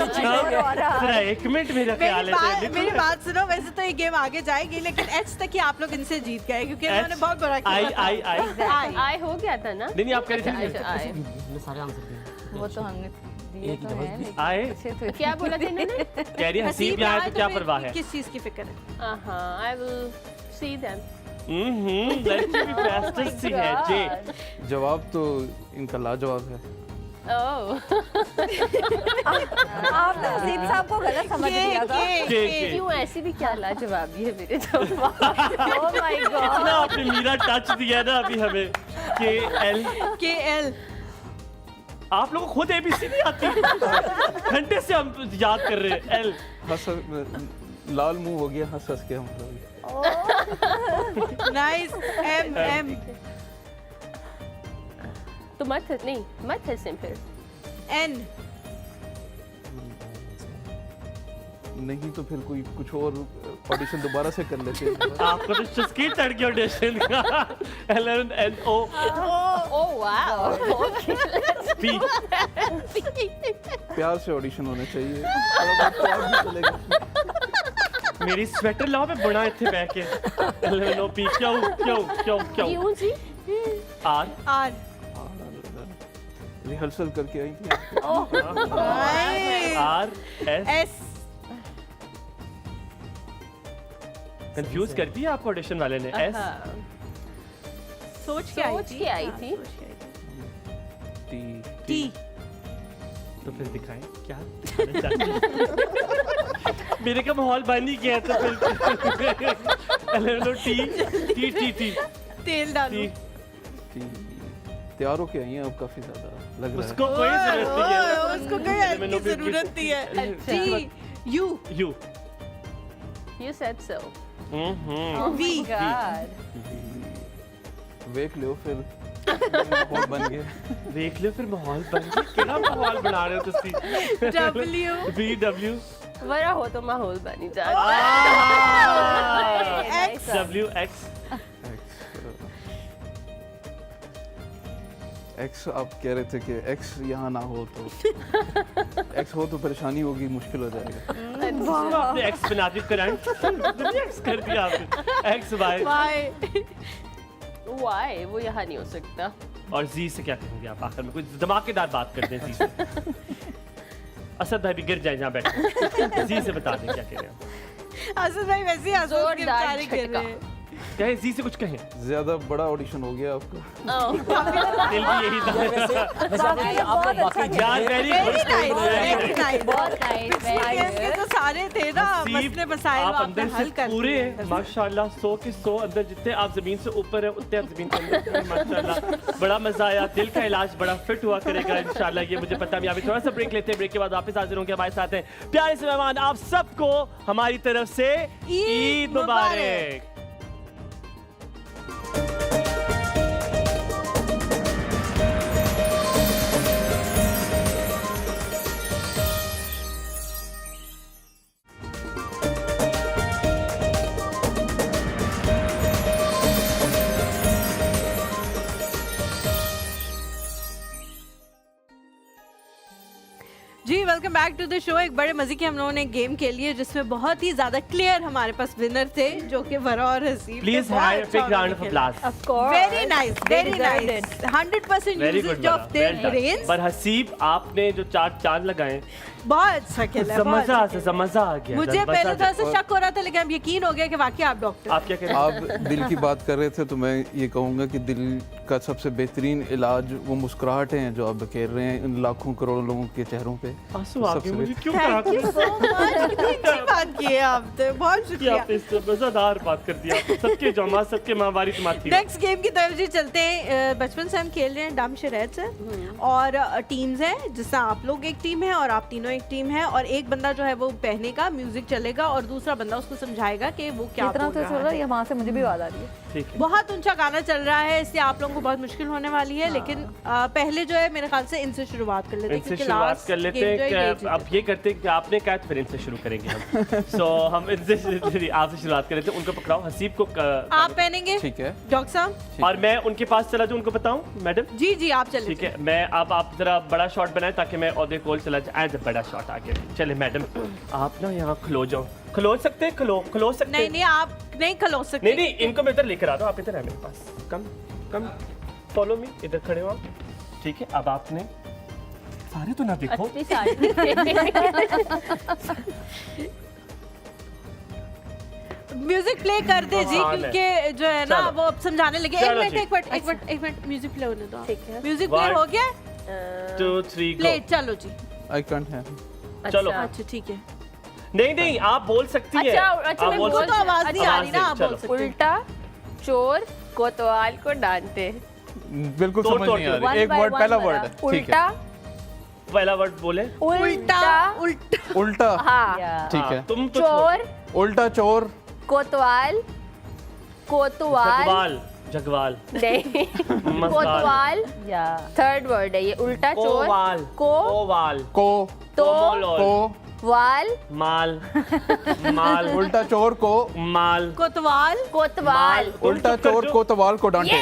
जरा एक मिनट मेरा ख्याल है. मेरी बात सुनो, वैसे तो ये गेम आगे जाएगी लेकिन H तक ही आप लोग इनसे जीत गए क्योंकि इन्होंने बहुत बुरा आई किया। आई आई. I आई हो गया था ना। नहीं नहीं आप कह रहे थे. अच्छा आई हमने सारे आंसर दिए वो तो हमने दिए तो हैं, लेकिन आए अच्छे तो क्या बोला था इन्होंने? कह रही है हसीब यहाँ है तो क्या परवाह है? किस चीज की फिक्र है? I will see them. लड़की भी फास्टेस्ट सी है जे। जवाब तो इनका लाजवाब है। ओह आपने हसीब साहब को गलत समझ लिया था। के क्यों ऐसी भी क्या लाजवाबी है मेरे जवाब? ओह माय गॉड। इतना आपने मीरा टच दिया ना अभी हमें। KL आप लोगों को खुद ABC नहीं आती। घंटे से हम याद कर रहे हैं L। हंस लाल मुंह हो गया हंस हंस के हम लोग। नाइस। M तो मत हंसें फिर। N नहीं तो फिर कोई कुछ और ऑडिशन दोबारा से कर लेते हैं। आपको तो चुस्की चढ़ गया ऑडिशन का। LNO oh wow. P। प्यार से ऑडिशन होने चाहिए। थोड़ा बहुत प्यार भी चलेगा। मेरी स्वेटर लाओ मैं बुना इतने बैठ के। LNO P क्यों क्यों जी? R रिहर्सल करके आई थी। R S S कंफ्यूज कर दिया आपको ऑडिशन वाले ने। S सोच के आई थी। टी T तो फिर दिखाएं क्या दिखाना चाहते हैं? मेरे का माहौल बन ही गया तो फिर LNO T तेल डालो। टी तैयार होके आई हैं आप काफी ज्यादा लग रहा है। उसको कोई जरूरत नहीं है। उसको कोई हेल्प की जरूरत नहीं है। T U U You said so. V वेख लो फिर माहौल बन गया। देख लो फिर माहौल बन गया। कितना माहौल बना रहे हो तुसी। W VW वरा हो तो माहौल बनी जाता। X WX एक्स आप कह रहे थे कि एक्स यहाँ ना हो तो एक्स हो तो परेशानी होगी मुश्किल हो जाएगा। आपने X बना दी करंट। X कर दिया आपने। X Y Y Why? वो यहाँ नहीं हो सकता। और Z से क्या कहेंगे आप आखिर में? कुछ धमाकेदार बात करते हैं Z से। असद भाई भी गिर जाए जहाँ बैठे। Z से बता दें क्या कह रहे हैं। असद भाई वैसे ही आंसू के जोरदार बेचारे गिर झटका। रहे हैं। कहें Z से कुछ कहें। ज्यादा बड़ा ऑडिशन हो गया आपका। दिल भी यही था। बहुत अच्छा किया। यार वेरी Very nice। बहुत नाइस, पिछले गेम के तो सारे थे ना मसले मसाइल आप वो अंदर आपने से हल कर पूरे दिए। हैं माशाल्लाह 100 के 100 अंदर जितने आप जमीन से ऊपर है उतने आप जमीन के अंदर हैं, माशाल्लाह बड़ा मजा आया। दिल का इलाज बड़ा फिट हुआ करेगा इंशाल्लाह। ये मुझे पता है। अभी थोड़ा सा ब्रेक लेते हैं। ब्रेक के बाद वापस हाजिर होंगे हमारे साथ हैं प्यारे से मेहमान। आप सबको हमारी तरफ से ईद मुबारक। जी welcome back to the show. एक बड़े मजे की हम लोगों ने गेम खेली है जिसमें बहुत ही ज्यादा क्लियर हमारे पास विनर थे जो कि वरा और Haseeb. Please have big round of applause. Of course. Very nice very deserved nice 100% very good usages of their brains. पर हसीब आपने जो 4 चांद लगाए बहुत अच्छा खेला है, बहुत अच्छा खेला। मजा आ गया। मुझे पहले थोड़ा सा शक हो रहा था लेकिन अब यकीन हो गया कि वाकई आप डॉक्टर। आप क्या कह रहे हैं? आप दिल की बात कर रहे थे तो मैं ये कहूँगा कि दिल का सबसे बेहतरीन इलाज वो मुस्कुराहटें हैं जो आप बखेर रहे हैं इन लाखों करोड़ों लोगों के चेहरों पे। आंसू आ गए सबसे मुझे क्यों थैंक कहा यू सो मच। कितनी अच्छी बात की है आपने, बहुत कि शुक्रिया। आपने इस मजेदार बात कर दिया। सबके जमा सबके महावारी तुम्हारी। नेक्स्ट गेम की तरफ जी चलते हैं। बचपन से हम खेल रहे हैं डम शरेट से और टीम्स हैं जिससे आप लोग एक टीम है और आप तीनों एक टीम है और एक बंदा जो है वो पहनेगा म्यूजिक चलेगा और दूसरा बंदा उसको समझाएगा कि वो क्या इतना बोल तो रहा चल रहा है। है वहाँ से मुझे भी आवाज आ रही है। ठीक है। बहुत ऊंचा गाना चल रहा है इसलिए आप लोगों को बहुत मुश्किल होने वाली है लेकिन पहले जो है मेरे ख्याल से इनसे शुरुआत कर लेते हैं इनसे क्योंकि शुरुआत last कर लेते game जो हैं है ये कि जीते। अब ये करते हैं कि आपने कहा तो फिर इनसे शुरू करेंगे हम। सो हम इनसे आपसे शुरुआत कर लेते हैं। उनको पकड़ाओ हसीब को आप पहनेंगे ठीक है डॉक्टर साहब और मैं उनके पास चला जाऊँ उनको बताऊँ मैडम। जी जी आप चले ठीक है मैं अब आप जरा बड़ा शॉट बनाएं ताकि मैं औदे कोल चला जाए। एज बड़ा शॉट आगे चले मैडम आप ना यहाँ खलो जाओ। खलो सकते हैं खलो सकते नहीं हैं। नहीं आप नहीं खलो सकते। नहीं नहीं इनको मैं इधर लेकर आ रहा हूँ। आप इधर है मेरे पास। कम फॉलो मी। इधर खड़े हो आप। ठीक है अब आपने सारे तो ना देखो। अपनी साड़ी म्यूजिक प्ले कर दे जी, हाँ, क्योंकि जो है ना चलो। वो अब समझाने लगे। एक चलो मिनट जी। एक मिनट म्यूजिक प्ले होने दो। ठीक है। म्यूजिक प्ले One, हो गया? 2 3 प्ले गो। चलो जी। आई कांट है। चलो। अच्छा ठीक है। नहीं आप बोल सकती है। अच्छा, मैं उनको तो आवाज नहीं आ रही ना, आप बोल सकते हैं। उल्टा चोर कोतवाल को डांटे। बिल्कुल तोड़ समझ तोड़ नहीं आ के। रही। एक One by वर्ड one पहला वाला। वर्ड है, ठीक है। उल्टा पहला वर्ड बोले। उल्टा उल्टा उल्टा, हाँ। ठीक है। तुम तो चोर उल्टा चोर, कोतवाल कोतवाल जगवाल जगवाल नहीं मसवाल। कोतवाल या थर्ड वर्ड है ये। उल्टा चोर कोवाल को कोवाल को तो कोमोलोल, को वाल माल माल उल्टा चोर को, माल कोतवाल कोतवाल। उल्टा चोर कोतवाल को डांटे।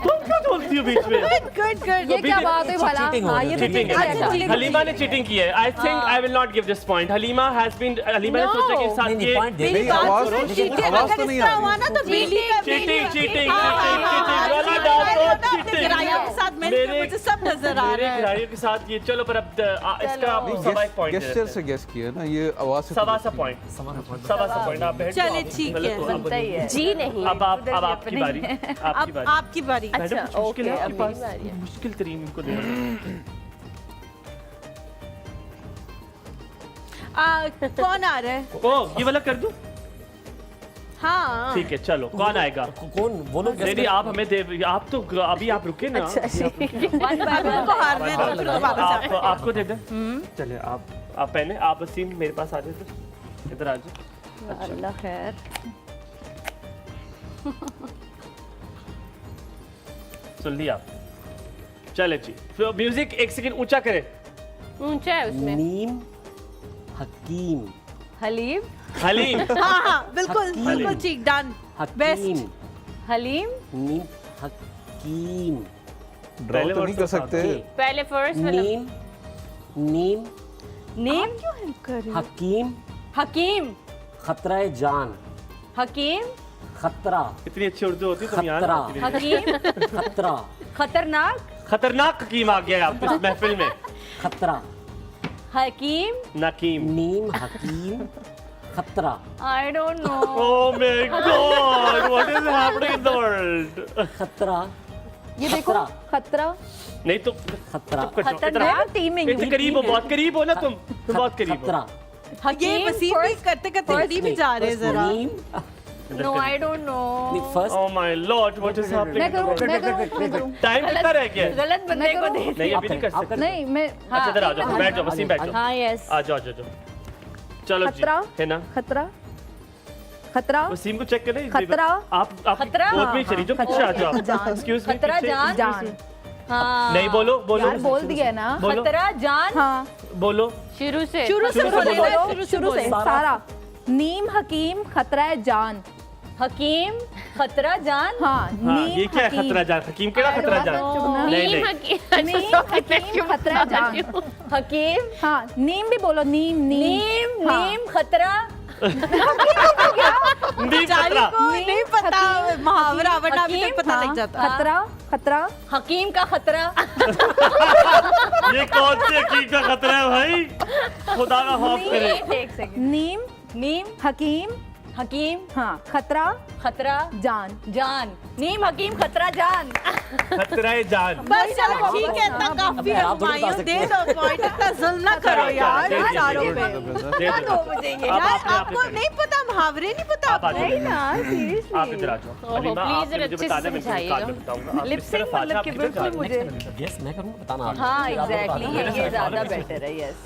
तुम क्यों बोलती हो बीच में? गुड ये क्या बात है भला? cheating हो हाँ, गया, ये चीटिंग तो अच्छा, है। चीटिंग हलीमा ने चीटिंग की है। आई think I will not give this point. Halima ने सोचा कि साथ नहीं ये पॉइंट दे नहीं, देगा। आवाज सुनो, तो चीटिंग आवाज तो अगर नहीं इस आ तरह हुआ रही। ना तो बिल्ली का चीटिंग हाँ, वाला डाल दो। अपने चीटिंग गिराइयों के साथ मिलके मेरे- मुझे सब नजर आ मेरे रहा है। खिलाड़ियों के साथ ये चलो, पर अब इसका आपको सवा एक पॉइंट गेस्चर से गेस किया ना, ये आवाज से सवा सा पॉइंट आप बैठ जाओ, चलिए, आप ठीक गलत है। हो, अब बनता ही है। जी नहीं अब आपकी बारी आपकी अब बारी। आपकी बारी। मैडम, अच्छा, कुछ मुश्किल है ओके, आपके अब पास? मेरी बारी है। मुश्किल तरीन इनको दे कौन आ रहा है? ओ ये वाला कर दूं? हाँ ठीक है चलो, कौन आएगा? कौन वो लोग नहीं आप हमें दे, आप तो अभी आप रुके ना। उनको हारने दो, फिर दोबारा से आप आपको दे दें। चलिए आप पहले आप वसीम मेरे पास आ जाए, इधर आ जाओ। अल्लाह खैर। सुन लिया आप? चले जी, फिर म्यूजिक एक सेकंड ऊंचा करें। ऊंचा है उसमें। नीम हकीम हलीम हलीम हाँ बिल्कुल बिल्कुल ठीक, डन हकीम बेस्ट। हलीम नीम हकीम ड्रॉ तो नहीं कर सकते। पहले फर्स्ट वाला नीम नीम नीम क्यों हेल्प कर रही हो? हकीम हकीम खतरा जान हकीम खतरा इतनी अच्छी उर्दू होती तुम खतरा। याद हकीम खतरा खतरनाक खतरनाक हकीम आ गया आप इस महफिल में। खतरा हकीम नकीम। नीम हकीम खतरा आई don't no Oh my God! What is happening in the world? खतरा ये देखो खतरा। खतरा नहीं तो खतरा खतरनाक टीमिंग इतने करीब हो, बहुत करीब हो ना तुम बहुत करीब हो। खतरा ये हकीम वसीम भी करते करते करीब ही जा रहे हैं जरा। नीम no I don't know first Oh my Lord! What is happening? मैं करूँ टाइम कितना रह गया है? गलत बंदे को दे नहीं अभी नहीं कर सकते। नहीं मैं अच्छा इधर आ जाओ, बैठ जाओ वसीम, बैठ जाओ। हाँ यस आ जाओ चलो जी खतरा। है ना। खतरा खतरा वसीम को चेक करें। खतरा। आप खतरा। गोद में ही चली जाओ, पीछे आ जाओ। जान। एक्सक्यूज मी, खतरा जान जान हाँ नहीं बोलो यार बोल दिया ना बोलो खतरा जान हाँ बोलो। शुरू से शुरू से शुरू से बोले बोलो। ना, शुरू से सारा नीम हकीम खतरा जान हकीम खतरा जान हाँ हाँ ये क्या है खतरा जान? हकीम केड़ा खतरा जान? नहीं नीम नहीं नीम हकीम खतरा जान हकीम हाँ नीम भी बोलो नीम नीम हाँ। नीम खतरा नहीं बेचारी खतरा। को नहीं पता मुहावरा, वरना अभी हकीम, तक पता लग जाता। खतरा खतरा हकीम का खतरा ये कौन सी हकीम का खतरा है भाई? खुदा का खौफ करे। एक सेकंड नीम नीम हकीम हकीम हाँ खतरा खतरा जान जान नीम हकीम खतरा जान खतरा है जान। बस चलो ठीक है, इतना काफी है। आप थोड़ी बता हुमायूं सकते दे हैं। दो पॉइंट, इतना जुल्म ना करो यार दे दीजिए, बेचारों दे पे। दीजिए, दे दो। मुझे ये अब यार आपने आपको नहीं पता, मुहावरे नहीं पता आप आ आपको? जाओ। आप इधर आ जाओ। अलीमा, please आपने मुझे अच्छे से बताना, मैं समझाइएगा। बाद में बताऊंगा। आप Lip इस तरफ sync आ जाओ, मतलब आप कि इधर बिल्कुल जाओ। मुझे यस मैं करूँगा बताना आप हाँ आप एग्जैक्टली बताना। ये ज्यादा बेटर है यस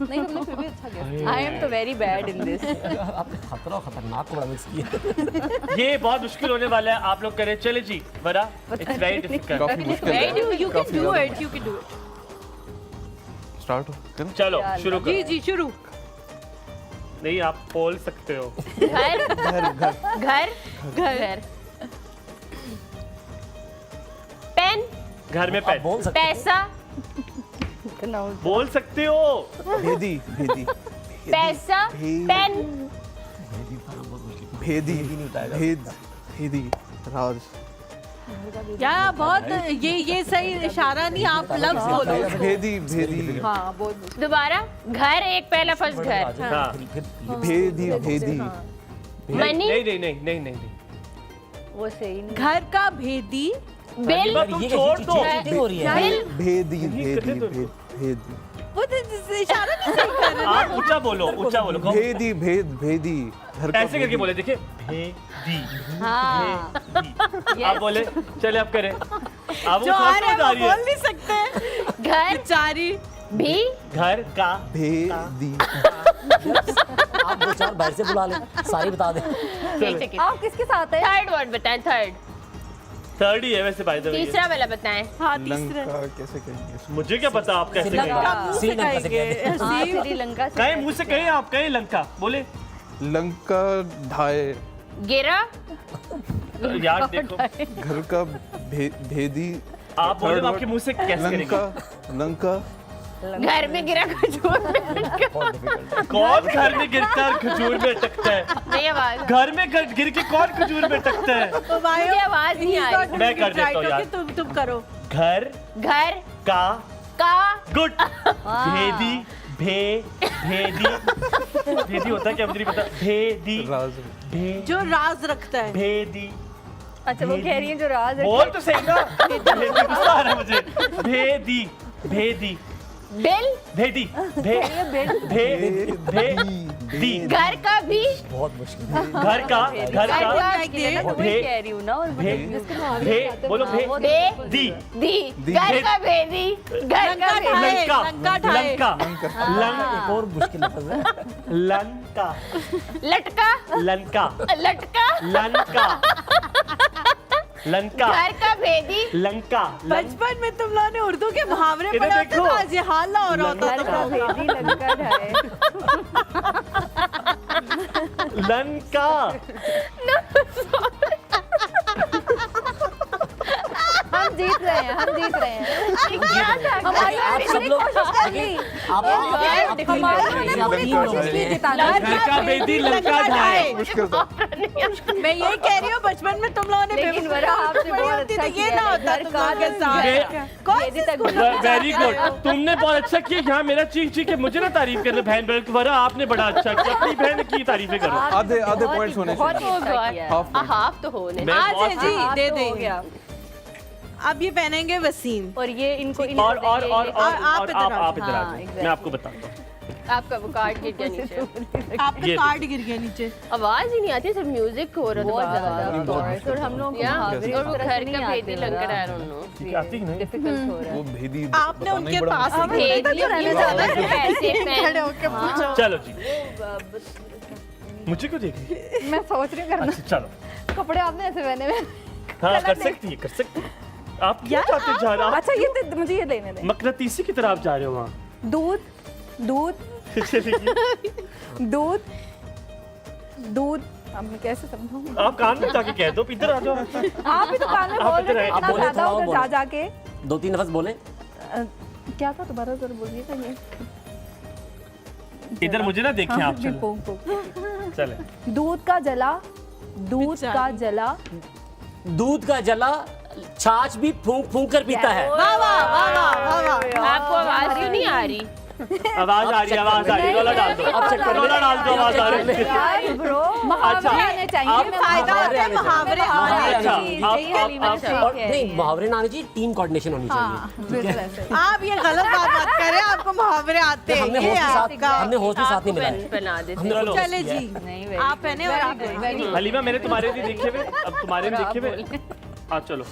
नहीं तुमने फिर भी अच्छा किया आई एम तो वेरी बैड इन दिस आपने खतरा और खतरनाक को बड़ा मिक्स किया ये बहुत मुश्किल होने वाला है, आप लोग करें। चले जी वरा, इट्स वेरी डिफिकल्ट। काफी मुश्किल है। You can do it, you can do it. Start हो करें? चलो शुरू जी करो। जी शुरू। नहीं आप बोल सकते हो। घर घर घर पेन घर में आप पेन बोल सकते हैं पैसा बोल सकते हो। भेदी भेदी पैसा पेन भेदी भेद भेदी राज क्या बहुत ये सही इशारा नहीं, आप लफ्ज बोलो। भेदी भेदी हाँ बोल दोबारा घर एक पहला फर्स्ट घर हाँ भेदी भेदी मनी नहीं नहीं नहीं नहीं नहीं वो सही नहीं। घर का भेदी, बिल तुम छोड़ दो चीटिंग हो रही है। बिल भेदी भेदी भेदी वो तो इशारा नहीं सही कर रहे। आप ऊंचा बोलो कहो। भेदी भेद भेदी घर का ऐसे करके भेदी। बोले, देखिए भेदी हाँ आप बोले, चले आप करें। आप जो आ रहे हैं वो बोल नहीं सकते, घर बेचारी। भी घर का भेदी आप दो चार बाहर से बुला लें, सारी बता दें। एक सेकंड, आप किसके साथ है? थर्ड वर्ड बताएं, थर्ड ही है वैसे बाय द वे। तीसरा वाला बताएं। हाँ तीसरा लंका कैसे कहेंगे इसको? मुझे क्या पता आप कैसे श्रीलंका। कहेंगे। का मुंह से श्रीलंका से कहेंगे। हाँ श्रीलंका से। कहें मुंह से कहें, आप कहें लंका बोले। लंका ढाए गिरा यार देखो घर का भेदी आप बोले तो आपके मुंह से कैसे करेंगे। लंका लंका घर में गिरा खजूर में अटका। कौन घर में गिरता है और खजूर में अटकता है। नहीं आवाज, घर में गिर के कौन खजूर में अटकता है। तो भाई मुझे आवाज नहीं आ रही। मैं कर देता हूँ यार। तुम करो। घर घर का का गुड भेदी भेदी भेदी होता है क्या मुझे नहीं पता। भेदी राज जो राज रखता है। भेदी अच्छा वो कह रही है जो राज है। बोल तो सही ना। भेदी गुस्सा आ रहा है मुझे। भेदी भेदी बिल भेदी भेदी घर का भी बहुत मुश्किल है। घर का मैं तो वही कह रही हूँ ना। और भे बोलो बे दी दी घर का भेदी घर का भेदी लंका लंका ढाए। लंका एक और मुश्किल लफ्ज है। लंका लटका लंका लटका लंका लंका घर का भेदी लंका बचपन में तुम लोगों ने उर्दू के मुहावरे इधर पढ़े होते देखो। तो आज ये हाल ना हो रहा होता घर का तुम लोगों भेदी लंका ढाए। लंका हम जीत रहे हैं, हम जीत रहे हैं। हमारी आप सब पूरी लोग कोशिश कर ली। आप हमारी ने पूरी कोशिश की जिताने की। घर का भेदी लंका ढाए। मुश्किल था। मैं यही कह रही हूँ, बचपन में तुम लोगों ने लेकिन बेवकूफ़ी वरा आपने पढ़ी बहुत होती अच्छा तो ये किया ना है। होता घर तुम का लोगों के भेदी साथ। कौन भेदी सी तक स्कूल में वेरी जा रहे गुड। हो? तुमने बहुत अच्छा किया। यहाँ मेरा चीख चीख के मुझे ना तारीफ करना बहन बहन वरा आपने बड़ा अच्छा किया। अपनी बहन की तारीफें करो। आधे पॉइंट्स होने बहुत चाहिए। अच्छा किया है। हाफ हाफ तो होने। मैं आज बहुत- है जी, हाँ, दे तो हो देंगे। गया। अब ये पहनेंगे वसीम। और ये इनको और आप इधर आ आप इधर आ हाँ, जाओ। मैं आपको बताता हूँ। आपका वो कार्ड गिर गया नीचे। आपका ये कार्ड गिर गया नीचे। आवाज ही नहीं आती, सिर्फ म्यूजिक हो रहा बहुत था। ज्यादा। और हम लोग या मुहावरे और वो इस तरह से घर नहीं का आते भेदी वरा। लंका आई डोंट नो। ठीक है, आती ही नहीं। डिफिकल्ट हो रहा वो है। भेदी आपने बताना ही उनके बड़ा पास मुश्किल ही भेदी रहने ये जाना ज्यादा पैसे खड़े होके पूछो। चलो जी मुझे क्यों देख रही है? मैं सोच रही हूँ करना। अच्छा चलो कपड़े आपने ऐसे पहने हुए। हाँ कर सकती है, कर सकती है। आप क्यों चाहते जा रहे हो? अच्छा ये तो मुझे ये लेने दें। मकनातीसी की तरह आप जा रहे हो वहाँ। दूध दूध चलिए दूध दूध अब मैं कैसे समझाऊं? आप कान में जाके कह दो, इधर आ जाओ। आप ही तो कान में आप बोल इधर रहे थे आए। इतना आप बोले, ज्यादा थोड़ा और उधर जा बोलो। जाके। दो तीन लफ्ज बोले। क्या था दोबारा जरा बोलिएगा ये। इधर मुझे ना देखें आप। चलो पोंक पोंक। चले। दूध का जला दूध का जला दूध का जला छाछ भी फूंक फूंक कर पीता है। वाह वाह वाह वाह वाह। आपको आवाज क्यों नहीं आ रही? आवाज आ रही है, आवाज आ रही है। रोला डाल दो, रोला डाल दो, आवाज आ रही है। यार ब्रो मुहावरे आने चाहिए। आप मैं फायदा होता है मुहावरे आने अच्छा, का। और नहीं, मुहावरे ना आनी चाहिए, टीम कोऑर्डिनेशन होनी चाहिए। बिल्कुल ऐसे। आप ये गलत बात मत करें, आपको मुहावरे आते हैं। हमने ये होस्ट के आपका। साथ हमने होस्ट के साथ नहीं मिलाया। पहना देते। हमने होस्ट चले किया है। जी, नहीं very आप पहने और आप good, पहने। very good। हलीमा मैंने तुम्हारे भी देखे हुए, अब तुम्हारे भी देखे हुए। हाँ चलो।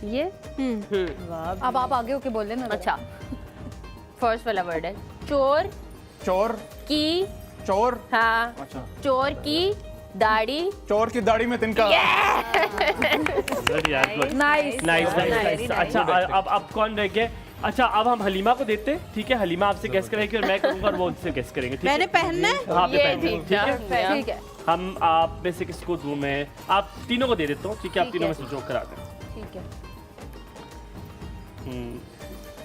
ये अब आप आगे होके बोल लेना। अच्छा फर्स्ट वाला वर्ड है चोर चोर की। चोर हाँ अच्छा चोर की दाढ़ी। चोर की दाढ़ी में तिनका। Good यार, good. Nice nice nice. अच्छा अब कौन रह गए? अच्छा अब हम हलीमा को देते हैं, ठीक है? हलीमा आपसे गेस करेगी और मैं करूंगा और वो उनसे गेस करेंगे, ठीक है? मैंने पहनना है। हाँ आपने ये पहन लिया, ठीक ठीक है? था। ठीक है हम आप में से किसको दूं मैं? आप तीनों को दे देता हूँ, ठीक है? आप ठीक तीनों है। में से जो करा दें। ठीक है।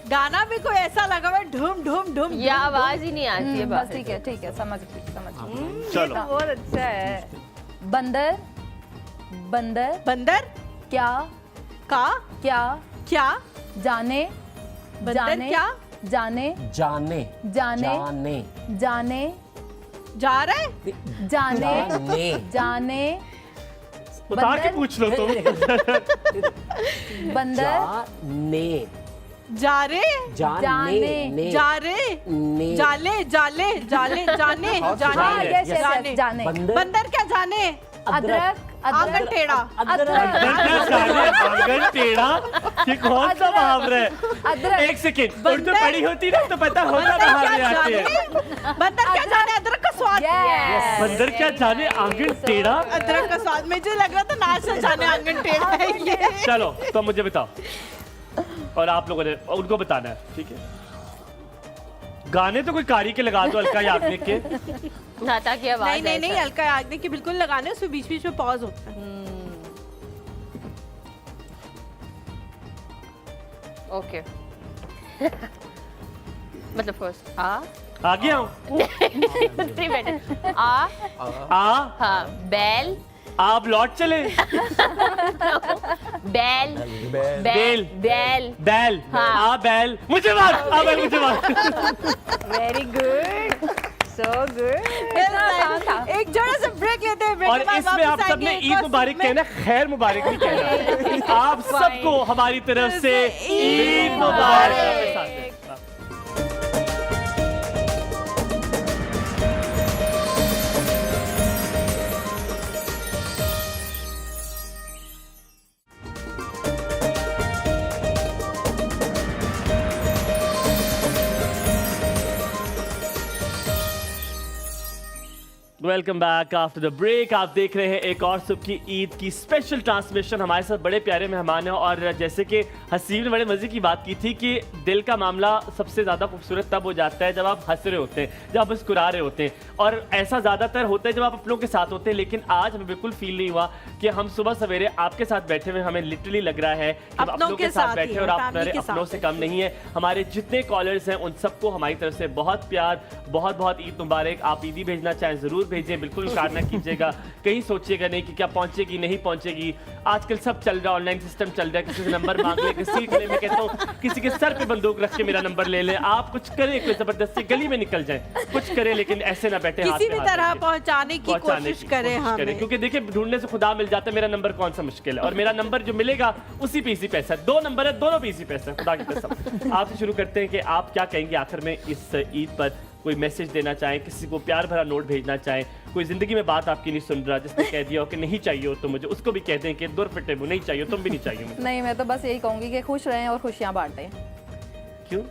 गाना भी कोई ऐसा लगा हुआ है, ढूम ढूम ढूम ये आवाज ही नहीं आती है बस बाहर ठीक है समझ गई। चलो बहुत अच्छा है। बंदर बंदर बंदर क्या का क्या क्या जाने बंदर जाने क्या जाने जाने जाने जाने जाने जा रहे जाने जाने जाने उतार के पूछ लो तुम। बंदर जाने जा रहे जाने ने जा रहे ने जाले जाले जाले जाने हाँ जाने यस जाने यस जाने बंदर बंदर क्या जाने अदरक आंगन टेढ़ा अदरक बंदर क्या जाने आंगन टेढ़ा, ये कौन सा मुहावरा है? अदरक एक सेकेंड, उर्दू पढ़ी होती ना तो पता होता बंदर मुहावरे क्या आते हैं। जाने बंदर क्या जाने अदरक का स्वाद Yes. बंदर क्या जाने आंगन टेढ़ा। अदरक का स्वाद मुझे लग रहा था नाच से जाने आंगन टेढ़ा है ये। चलो तो मुझे बताओ, और आप लोगों ने उनको बताना है, ठीक है? गाने तो कोई कारी के लगा दो, अलका याग्निक के। नाता की आवाज नहीं नहीं हल्का याग्निक के बिल्कुल लगाने, उसमें बीच बीच में पॉज होता है। ओके मतलब फर्स्ट आ गया हूँ। थ्री बेटर हाँ बैल आप लौट चले। बैल बेल। बैल बैल हाँ। आ बैल मुझे मार मुझे मार। Very good so good. एक जोड़ा से ब्रेक लेते हैं, ब्रेक और के बाद इसमें आप वापस सबने आएंगे एक ईद और मुबारक segment। कहना, खैर मुबारक नहीं कहना। आप सबको हमारी तरफ से ईद मुबारक। Welcome back after the break. आप देख रहे हैं एक और सुबह की ईद की स्पेशल ट्रांसमिशन। हमारे साथ बड़े प्यारे मेहमान हैं, और जैसे कि हसीब ने बड़े मजे की बात की थी कि दिल का मामला सबसे ज़्यादा खूबसूरत तब हो जाता है जब आप हंस रहे होते हैं, जब आप मुस्कुरा रहे होते हैं, और ऐसा ज़्यादातर होता है जब आप अपनों के साथ होते हैं। लेकिन आज हमें बिल्कुल फील नहीं हुआ कि हम सुबह सवेरे आपके साथ बैठे हुए, हमें लिटरली लग रहा है कि हम अपनों के साथ बैठे और आप हमारे अपनों से कम नहीं है। हमारे जितने कॉलर्स हैं उन सबको हमारी तरफ से बहुत प्यार, बहुत बहुत ईद मुबारक। आप ईदी भेजना चाहें ज़रूर भेजें, बिल्कुल इनकार ना कीजिएगा, कहीं सोचिएगा नहीं कि क्या पहुंचेगी नहीं पहुंचेगी। आजकल सब चल रहा है, ऑनलाइन सिस्टम चल रहा है, किसी से नंबर मांग ले, किसी के लिए मैं कहता हूँ किसी के सर पे बंदूक रख के मेरा नंबर ले लें। आप कुछ करें, कोई जबरदस्ती गली में निकल जाए, कुछ करें, लेकिन ऐसे ना बैठे किसी भी तरह पहुंचाने की कोशिश करें हमें। क्योंकि देखिए ढूंढने से खुदा मिल जाता है, मेरा नंबर कौन सा मुश्किल है, और मेरा नंबर जो मिलेगा उसी पे इसी पैसा है। 2 नंबर है, दोनों पे इसी पैसा है, खुदा की कसम। आपसे शुरू करते हैं कि आप क्या कहेंगे आखिर में इस ईद पर, कोई मैसेज देना चाहें, किसी को प्यार भरा नोट भेजना चाहें, कोई जिंदगी में बात आपकी नहीं सुन रहा, जिसने कह दिया हो कि नहीं चाहिए हो तो मुझे, उसको भी कहते हैं कि दूर फिटे नहीं चाहिए, तुम भी नहीं चाहिए मुझे। नहीं, मैं तो बस यही कहूंगी कि खुश रहें और खुशियां बांटें। क्यों?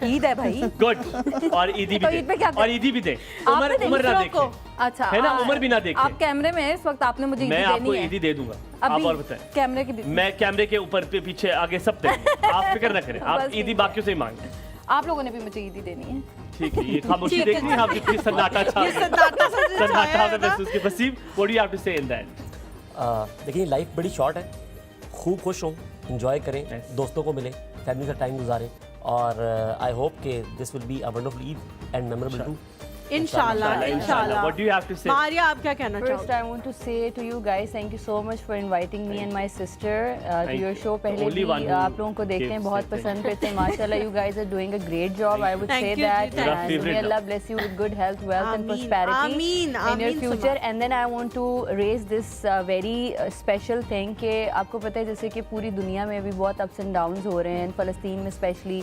ईद है भाई। गुड। और ईदी भी तो ईद पे क्या दे, और ईदी भी दे। उम्र उम्र ना देखे, अच्छा है ना, उम्र भी ना देखे। आप कैमरे में इस वक्त आपने मुझे मैं ईदी आपको देनी है। ईदी दे दूंगा, आप अभी और बताएं। कैमरे की मैं कैमरे के ऊपर पे पीछे आगे सब देंगे, आप फिक्र ना करें। आप बस ईदी ठीक बाकियों से ही मांगे। आप लोगों ने भी मुझे ईदी देनी है। ठीक है, ये खामोशी देखनी है, आप कितनी सन्नाटा छा ये सन्नाटा सा जो सन्नाटा छाया है आपने ना। महसूस किया। Waseem, what do you have to say in that? देखिए लाइफ बड़ी शॉर्ट है, खूब खुश हों, एंजॉय करें, दोस्तों को मिलें, फैमिली का टाइम गुजारें, और आई होप कि this will be a wonderful Eid and memorable too. इंशाल्लाह इंशाल्लाह। What do you have to say? Maria, आप क्या कहना First, चाहोगे? I want to say to you guys, thank you so much for inviting me and my sister to your show. पहले Only भी one who आप लोगों को देखते हैं, gave बहुत say पसंद करते हैं, माशाल्लाह. You guys are doing a great job. I would Thank say you, that. Ji, thank And you. may Allah bless you with good health, wealth, and Ameen, prosperity ameen, in your ameen, future. Suma. And then I want to raise this very special thing कि आपको पता है जैसे कि पूरी दुनिया में भी बहुत ups and downs हो रहे हैं, फ़लस्तीन में स्पेशली,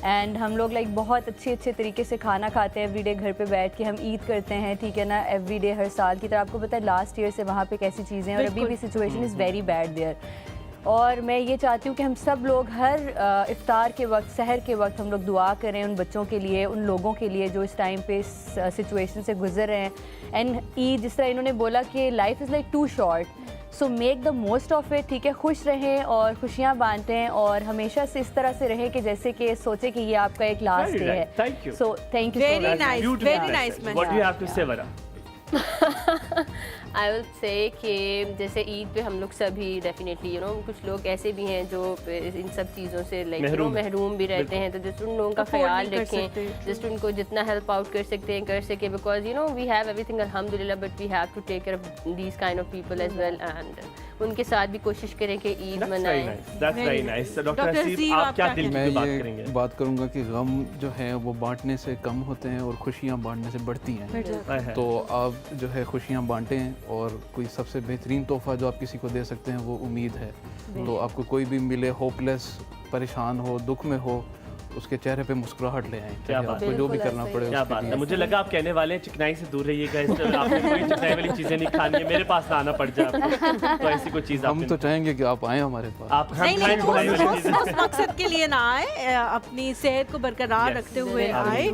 एंड हम लोग लाइक बहुत अच्छे तरीके से खाना खाते हैं एवरीडे, घर पे बैठ के हम ईद करते हैं, ठीक है ना, एवरीडे हर साल की तरह। आपको पता है लास्ट ईयर से वहाँ पे कैसी चीज़ें हैं, और अभी भी situation is very bad there. और मैं ये चाहती हूँ कि हम सब लोग हर इफ्तार के वक्त, सहर के वक्त हम लोग दुआ करें उन बच्चों के लिए, उन लोगों के लिए जो इस टाइम पे इस सिचुएशन से गुजर रहे हैं। एंड ईद, जिस तरह इन्होंने बोला कि life is like too short, so make the most of it, ठीक है, खुश रहें और खुशियाँ बांटें, और हमेशा से इस तरह से रहें कि जैसे कि सोचे कि ये आपका एक लास्ट डे है। Thank you. So thank you so Very much. nice, Beautiful very message. nice What do you have to say, Vara? I will say कि जैसे ईद पे हम लोग सभी डेफिनेटली कुछ लोग ऐसे भी हैं जो इन सब चीज़ों से महरूम भी रहते हैं, तो जस्ट उन लोगों का ख्याल रखें, जस्ट उनको जितना हेल्प आउट कर सकते हैं कर सके, बिकॉज वी हैव एवरीथिंग अल्हम्दुलिल्लाह, but we have to take care of these kind of people as well, and उनके साथ भी कोशिश करें कि ईद मनाएं। That's very nice. Doctor Haseeb, आप क्या दिल की बात करेंगे? मैं बात करूंगा कि गम जो है वो बांटने से कम होते हैं और खुशियाँ बांटने से बढ़ती हैं। तो आप जो है खुशियाँ बांटें, और कोई सबसे बेहतरीन तोहफा जो आप किसी को दे सकते हैं वो उम्मीद है। तो आपको कोई भी मिले होपलेस, परेशान हो, दुख में हो, उसके चेहरे पे मुस्कुराहट ले आए, चाहे आपको जो भी करना पड़े। क्या बात है, मुझे लगा आप कहने वाले हैं चिकनाई से दूर रहिएगा, आपने कोई चिकनाई वाली चीजें नहीं खानी है, मेरे पास ना आना पड़ जाए आपको, तो ऐसी कोई चीज हम तो चाहेंगे कि आप आए हमारे पास। आप उस मकसद के लिए ना आए, अपनी सेहत को बरकरार रखते हुए आए।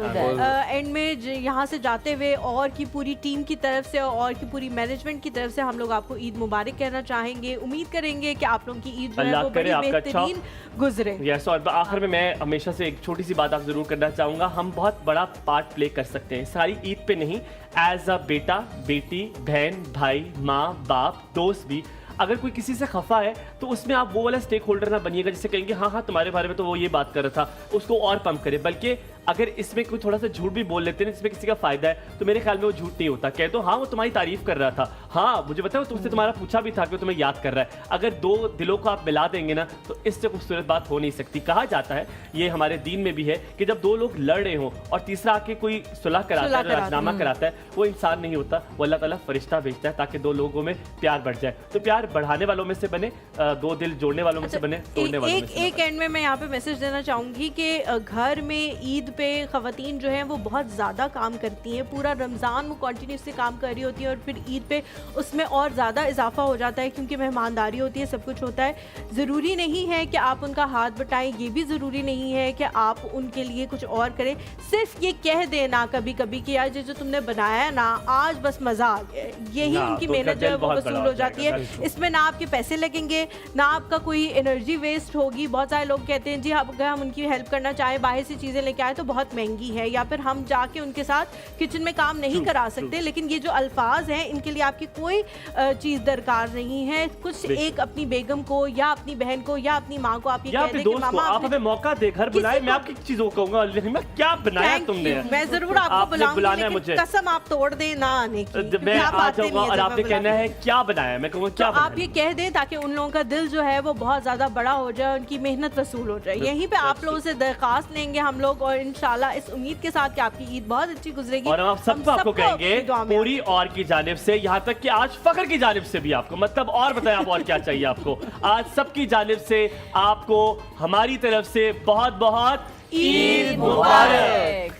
एंड में यहाँ से जाते हुए और की पूरी टीम की तरफ से और की पूरी मैनेजमेंट की तरफ से हम लोग आपको ईद मुबारक कहना चाहेंगे। उम्मीद करेंगे कि आप लोगों की ईद जो है वो बड़ी बेहतरीन गुजरे। यस, और आखिर में मैं हमेशा से एक छोटी सी बात आप जरूर करना चाहूंगा, हम बहुत बड़ा पार्ट प्ले कर सकते हैं सारी ईद पे नहीं, एज अ बेटा, बेटी, बहन, भाई, माँ, बाप, दोस्त भी। अगर कोई किसी से खफा है तो उसमें आप वो वाला स्टेक होल्डर ना बनिएगा जिससे कहेंगे हाँ हाँ तुम्हारे बारे में तो वो ये बात कर रहा था, उसको और पंप करे। बल्कि अगर इसमें कोई थोड़ा सा झूठ भी बोल लेते हैं जिसमें किसी का फायदा है, तो मेरे ख्याल में वो झूठ नहीं होता। कह दो हाँ वो तुम्हारी तारीफ कर रहा था, हाँ मुझे बताओ तुमसे तुम्हारा पूछा भी था कि तुम्हें याद कर रहा है। अगर दो दिलों को आप मिला देंगे ना तो इससे खूबसूरत बात हो नहीं सकती। कहा जाता है, ये हमारे दीन में भी है, कि जब दो लोग लड़ रहे हो और तीसरा आके कोई सुलह कराता है, राजनामा कराता है, वो इंसान नहीं होता, वो अल्लाह ताला फरिश्ता भेजता है ताकि दो लोगों में प्यार बढ़ जाए। तो प्यार बढ़ाने वालों में से बने, दो दिल जोड़ने वालों में से बने, तोड़ने वालों में से। एक एंड में मैं यहाँ पे मैसेज देना चाहूँगी कि घर में ईद पे ख़वातीन जो हैं वो बहुत ज़्यादा काम करती हैं, पूरा रमज़ान वो कंटिन्यूसली काम कर रही होती हैं, और फिर ईद पे उसमें और ज़्यादा इजाफा हो जाता है क्योंकि मेहमानदारी होती है, सब कुछ होता है। ज़रूरी नहीं है कि आप उनका हाथ बटाएं, ये भी ज़रूरी नहीं है कि आप उनके लिए कुछ और करें। सिर्फ ये कह देना कभी कभी कि यार जो तुमने बनाया है ना आज बस मज़ा आ गया, यही उनकी मेहनत जो है वो वसूल हो जाती है। इसमें ना आपके पैसे लगेंगे, ना आपका कोई एनर्जी वेस्ट होगी। बहुत सारे लोग कहते हैं जी अगर हम उनकी हेल्प करना चाहें, बाहर से चीज़ें लेके आए तो बहुत महंगी है, या फिर हम जाके उनके साथ किचन में काम नहीं करा सकते। लेकिन ये जो अल्फाज हैं इनके लिए आपकी कोई चीज़ दरकार नहीं है। कुछ एक अपनी बेगम को या अपनी बहन को या अपनी माँ को आप ये कह दें कि मामा आप हमें मौका दे, घर बुलाए, मैं आपकी चीज़ों कहूँगा क्या बनाया तुमने। मैं जरूर आपको बुलाऊंगी, लेकिन कसम आप तोड़ दें ना आने की। मैं आ जाऊंगा और आपने कहना है क्या बनाया, मैं कहूँगा क्या आप ये कह दें ताकि उन लोगों का दिल जो है वो बहुत ज़्यादा बड़ा हो जाए, उनकी मेहनत वसूल हो जाए। यहीं पे आप लोगों से दरख्वास्त लेंगे हम लोग, और इंशाल्लाह इस उम्मीद के साथ कि आपकी ईद बहुत अच्छी गुजरेगी। और हम सबको आपको कहेंगे पूरी और की जानिब से, यहाँ तक कि आज फखर की जानिब से भी आपको, मतलब और बताएं आप और क्या चाहिए आपको। आज सबकी जानिब से आपको हमारी तरफ से बहुत बहुत ईद मुबारक।